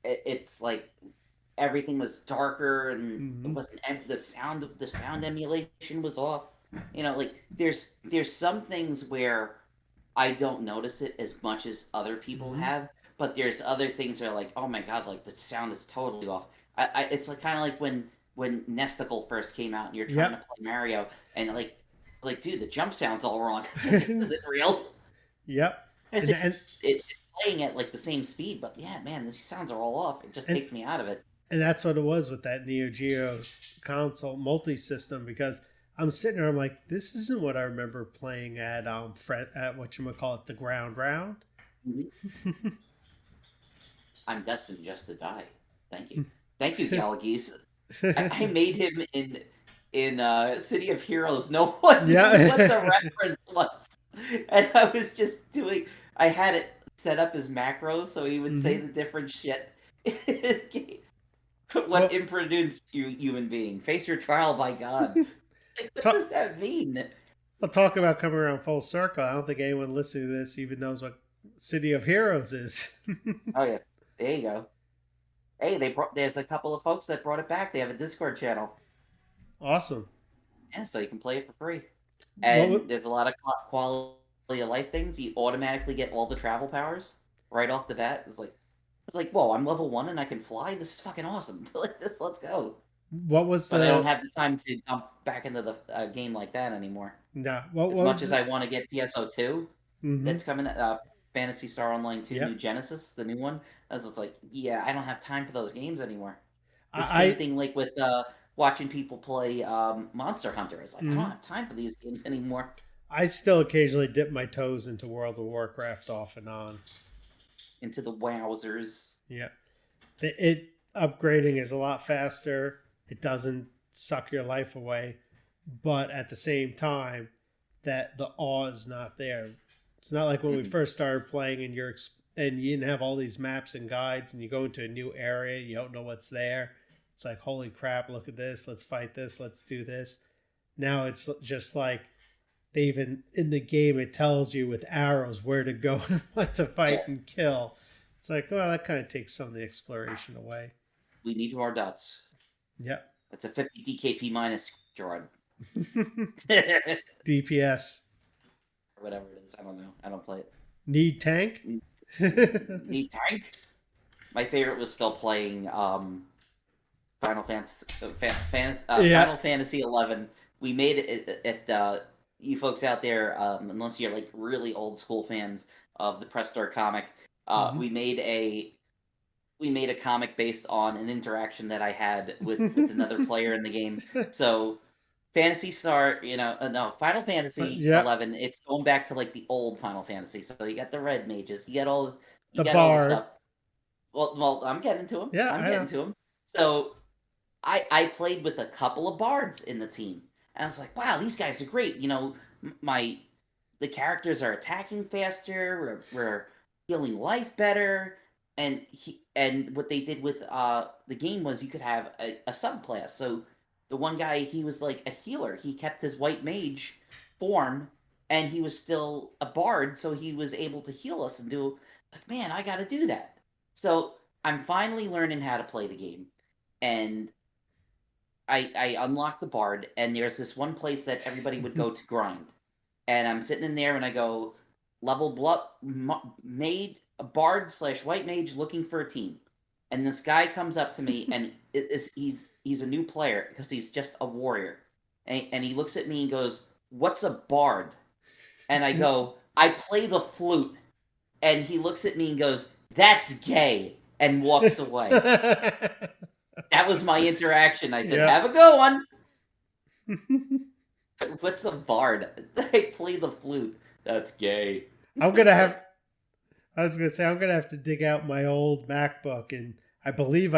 Yeah. It's like everything was darker, and it wasn't, the sound emulation was off. You know, like there's some things where I don't notice it as much as other people have, but there's other things that are like, oh my god, like the sound is totally off. It's like kind of like when Nesticle first came out and you're trying to play Mario, and like, dude, the jump sound's all wrong. Is it real? Yep. It's playing at like the same speed, but yeah, man, these sounds are all off. It just takes me out of it. And that's what it was with that Neo Geo console multi-system, because I'm sitting there, I'm like, this isn't what I remember playing at whatchamacallit, the Ground Round. I'm destined just to die. Thank you. Thank you, Galagese. I made him in City of Heroes. No one knew what the reference was. And I was just I had it set up as macros so he would say the different shit. What improduced you, human being? Face your trial, by God. What does that mean? Well, talk about coming around full circle. I don't think anyone listening to this even knows what City of Heroes is. Oh, yeah. There you go. Hey, there's a couple of folks that brought it back. They have a Discord channel. Awesome. Yeah, so you can play it for free. And there's a lot of quality of life things. You automatically get all the travel powers right off the bat. It's like, whoa, I'm level 1 and I can fly? This is fucking awesome. Let's go. What was But I don't the have the time to jump back into the game like that anymore. no? What As much was as the? I want to get PSO2, Mm-hmm. that's coming. Phantasy Star Online 2, New Yep. Genesis, the new one. I was just like, yeah, I don't have time for those games anymore. The same I thing like with watching people play Monster Hunter. I was like, I don't mhm. have time for these games anymore. I still occasionally dip my toes into World of Warcraft off and on. Into the wowzers. Yeah, it upgrading is a lot faster. It doesn't suck your life away, but at the same time, that the awe is not there. It's not like when we Mhm. first started playing and and you didn't have all these maps and guides and you go into a new area, you don't know what's there. It's like, holy crap, look at this, let's fight this, let's do this. Now it's just like they even in the game it tells you with arrows where to go and what to Yeah, fight and kill. It's like, well, that kind of takes some of the exploration away. we need our dots. Yep. That's a 50 DKP minus, Gerard. DPS. Whatever it is. I don't know. I don't play it. Need tank? Need tank? My favorite was still playing Final Fantasy, Yeah. Final Fantasy 11. We made it at you folks out there, unless you're like really old school fans of the Press Start comic. Mhm. We made a comic based on an interaction that I had with another player in the game. So Fantasy Star, no, Final Fantasy Yep. 11. It's going back to like the old Final Fantasy. So you got the red mages, you The got all the bard. stuff. Well, I'm getting to him. Yeah, I'm I getting know. to him. So I played with a couple of bards in the team, and I was like, wow, these guys are great. The characters are attacking faster. We're healing life better, and what they did with the game was you could have a subclass. So the one guy, he was like a healer. He kept his white mage form, and he was still a bard, so he was able to heal us and do. Like, man, I got to do that. So I'm finally learning how to play the game, and I unlocked the bard, and there's this one place that everybody would go to grind, and I'm sitting in there, and I go level made a bard / white mage looking for a team, and this guy comes up to me, and he's a new player because he's just a warrior, and he looks at me and goes, "What's a bard?" And I go, "I play the flute," and he looks at me and goes, "That's gay," and walks away. That was my interaction. I said, Yep. "Have a good one." What's a bard? I play the flute. That's gay. I'm gonna have. I was gonna say I'm gonna have to dig out my old MacBook, and I believe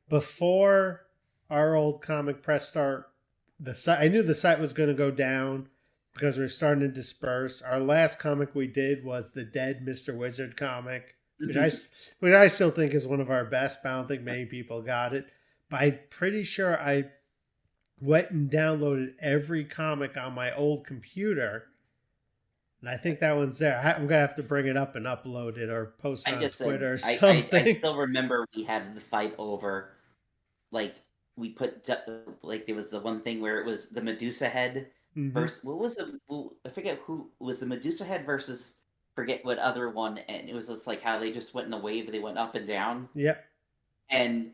before our old comic press start, the site I knew the site was gonna go down because we were starting to disperse. Our last comic we did was the Dead Mr. Wizard comic, which I still think is one of our best, but I don't think many people got it. But I'm pretty sure I went and downloaded every comic on my old computer. And I think that one's there. I'm gonna have to bring it up and upload it or post it I on just said Twitter or I something. still remember we had the fight over, like, we put like there was the one thing where it was the Medusa head Mhm. versus I forget who was the Medusa head versus forget what other one, and it was just like how they just went in a wave, they went up and down, Yep. and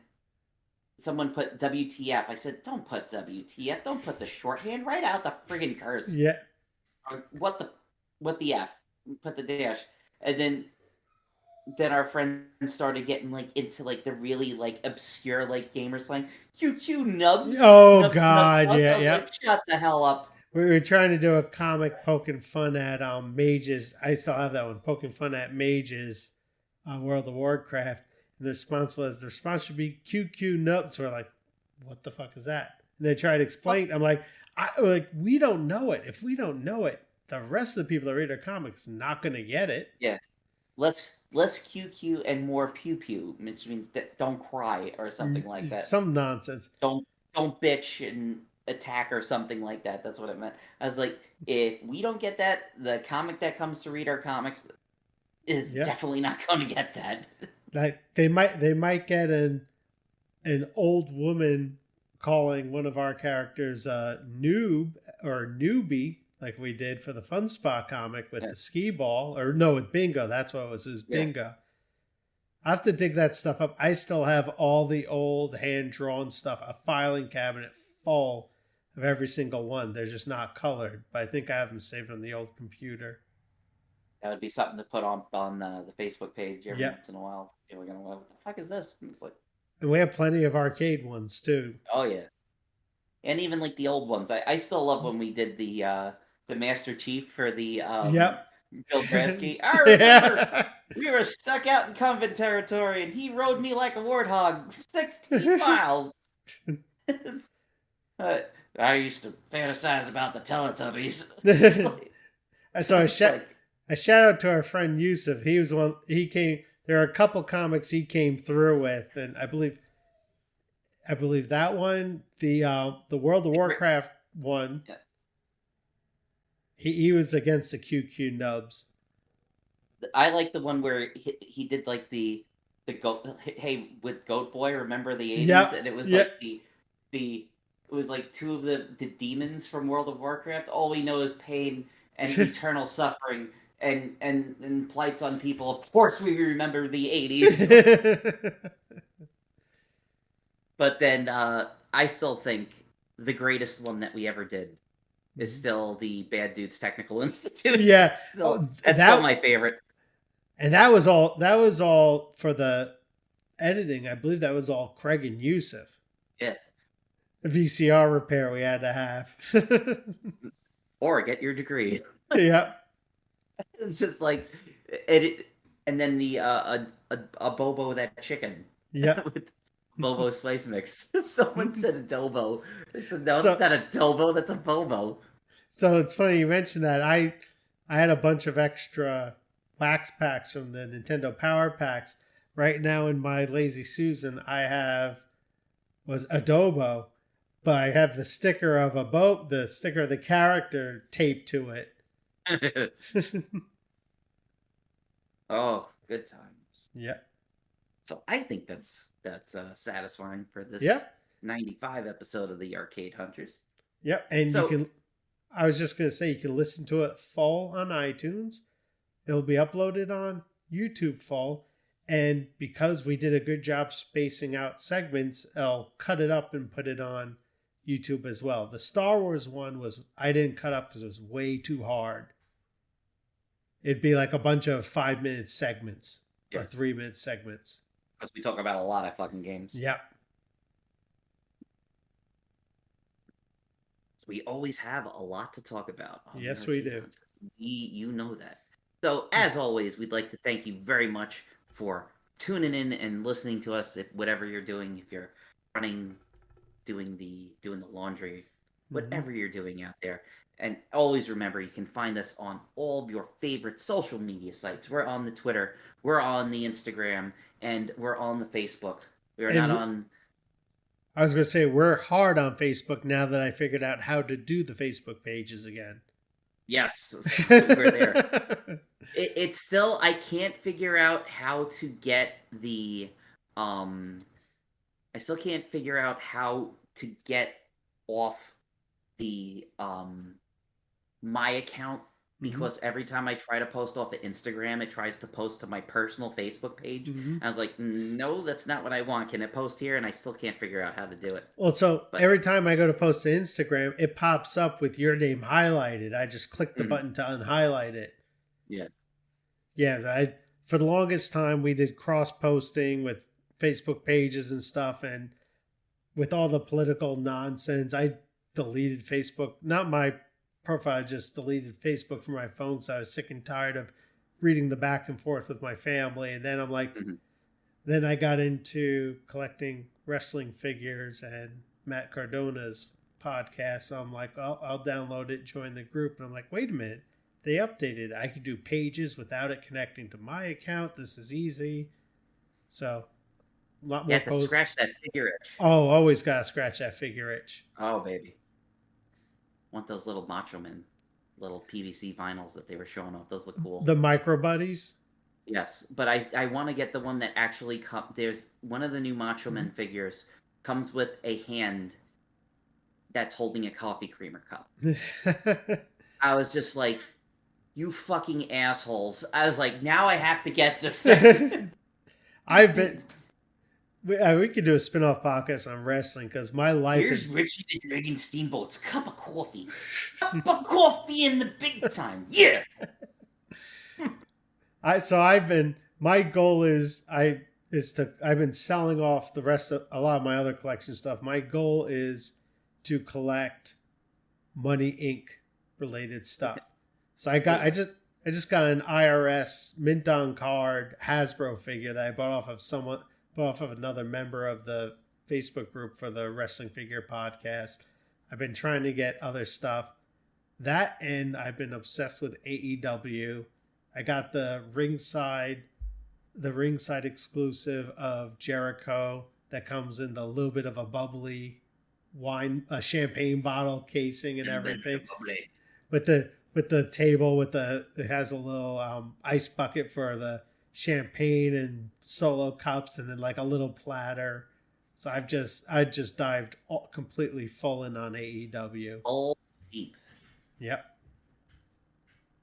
someone put WTF. I said, don't put WTF. Don't put the shorthand. Right out the friggin' curse. Yeah. Or what the F? Put the dash. And then our friends started getting like into like the really like obscure like gamer slang. QQ nubs. Oh Nubs, God. plus. Yeah. I was Yep. like, shut the hell up. We were trying to do a comic poking fun at mages. I still have that one, poking fun at mages on World of Warcraft. And the response should be QQ nubs. We're like, what the fuck is that? And they try to explain. I'm like, we don't know it. If we don't know it, the rest of the people that read our comics not gonna get it. Yeah. Less QQ and more pew pew, which means that don't cry or something like that. Some nonsense. Don't bitch and attack or something like that. That's what it meant. I was like, if we don't get that, the comic that comes to read our comics is definitely not going to get that. Like they might get an old woman calling one of our characters a noob or newbie, like we did for the Fun Spot comic with the skee ball, or no, with Bingo. That's what it was. Bingo. I have to dig that stuff up. I still have all the old hand-drawn stuff, a filing cabinet full of every single one. They're just not colored, but I think I have them saved on the old computer. That would be something to put on the Facebook page every Yep. once in a while. You're gonna, what the fuck is this? And it's like, And we have plenty of arcade ones, too. oh yeah, and even like the old ones. I still love when we did the Master Chief for the Yep. Bill Grasky. I remember Yeah. we were stuck out in Convent territory, and he rode me like a warthog 16 miles. I used to fantasize about the Teletubbies. It's like, So it's like, a shout out to our friend Yusuf. He was one. He came. There are a couple comics he came through with, and I believe that one, the World of Warcraft one. Yeah. He was against the QQ Nubs. I like the one where he did like the goat. Hey, with Goat Boy, remember the 80s? Yep. And it was Yep. like it was like two of the demons from World of Warcraft. All we know is pain and eternal suffering and plights on people. Of course, we remember the 80s. But then I still think the greatest one that we ever did is still the Bad Dudes Technical Institute. Yeah, That's still my favorite. And that was all for the editing. I believe that was all Craig and Yusuf. Yeah. The VCR repair we had to have. Or get your degree. Yeah. It's just like and then the a Bobo that chicken. Yeah. With Bobo spice mix. Someone said adobo. I said no, So- it's not adobo. That's a Bobo. So it's funny you mentioned that. I had a bunch of extra wax packs from the Nintendo Power Packs. Right now in my Lazy Susan, I was adobo, but I have the sticker of the sticker of the character taped to it. Oh, good times. Yeah. So I think that's satisfying for this Yeah. 95 episode of the Arcade Hunters. Yep. And So- you can, I was just going to say, you can listen to it full on iTunes. It'll be uploaded on YouTube full. And because we did a good job spacing out segments, I'll cut it up and put it on YouTube as well. The Star Wars one I didn't cut up because it was way too hard. It'd be like a bunch of 5-minute segments or Yeah. 3-minute segments. Because we talk about a lot of fucking games. Yep. We always have a lot to talk about. on the Yes, we Arcade do. Hunters. You know that. So, as always, we'd like to thank you very much for tuning in and listening to us. If whatever you're doing, if you're running, doing the laundry, whatever you're doing out there. And always remember, you can find us on all of your favorite social media sites. We're on the Twitter, we're on the Instagram, and we're on the Facebook. We're not on. I was going to say, we're hard on Facebook now that I figured out how to do the Facebook pages again. Yes, we're there. It's still, I can't figure out how to get the I still can't figure out how to get off the my account, because every time I try to post off of Instagram, it tries to post to my personal Facebook page. I was like, no, that's not what I want. Can it post here? And I still can't figure out how to do it. Well, so every time I go to post to Instagram, it pops up with your name highlighted. I just click the button to unhighlight it. Yeah. Yeah, for the longest time, we did cross-posting with Facebook pages and stuff, and with all the political nonsense, I deleted Facebook. Not my profile, I just deleted Facebook from my phone because I was sick and tired of reading the back and forth with my family. And then I'm like, then I got into collecting wrestling figures and Matt Cardona's podcast. So I'm like, I'll download it, join the group. And I'm like, wait a minute. They updated. I could do pages without it connecting to my account. This is easy. So, a lot more You have to posts. scratch that figure itch. Oh, always got to scratch that figure itch. Oh, baby. Want those little Macho Men, little PVC vinyls that they were showing off. Those look cool. The micro buddies. Yes, but I want to get the one that actually there's one of the new Macho Men figures comes with a hand that's holding a coffee creamer cup. I was just like, you fucking assholes. I was like, now I have to get this thing. I've been. We could do a spin-off podcast on wrestling because my life Here's is. Richie the Dragon Steamboat's cup of coffee. Cup of coffee in the big time. Yeah. I've been. My goal is I've been selling off the rest of a lot of my other collection stuff. My goal is to collect Money Inc. related stuff. So I just got an IRS mint on card Hasbro figure that I bought off of another member of the Facebook group for the Wrestling Figure Podcast. I've been trying to get other stuff. That, and I've been obsessed with AEW. I got the ringside exclusive of Jericho that comes in a little bit of a bubbly a champagne bottle casing and everything. With the table it has a little ice bucket for the champagne and solo cups, and then like a little platter. So I just dived completely full in on AEW. All deep. Yep.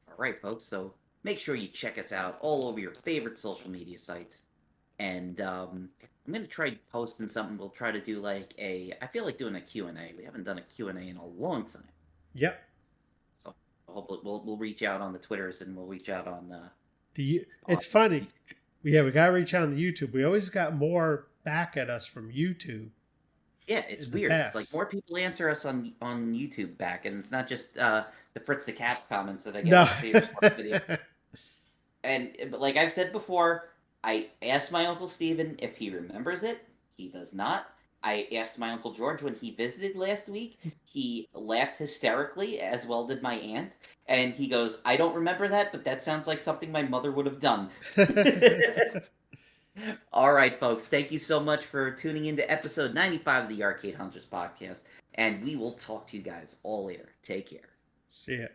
All right, folks. So make sure you check us out all over your favorite social media sites. And I'm going to try posting something. We'll try to do I feel like doing a Q&A. We haven't done a Q&A in a long time. Yep. So hopefully we'll reach out on the Twitters, and we'll reach out on it's funny. We got to reach out on the YouTube. We always got more back at us from YouTube. Yeah, it's weird. It's like more people answer us on YouTube back, and it's not just the Fritz the Cat's comments that I get on the Saber Sports video. But like I've said before, I asked my Uncle Steven if he remembers it. He does not. I asked my Uncle George when he visited last week. He laughed hysterically, as well did my aunt. And he goes, I don't remember that, but that sounds like something my mother would have done. All right, folks. Thank you so much for tuning into episode 95 of the Arcade Hunters podcast. And we will talk to you guys all later. Take care. See ya.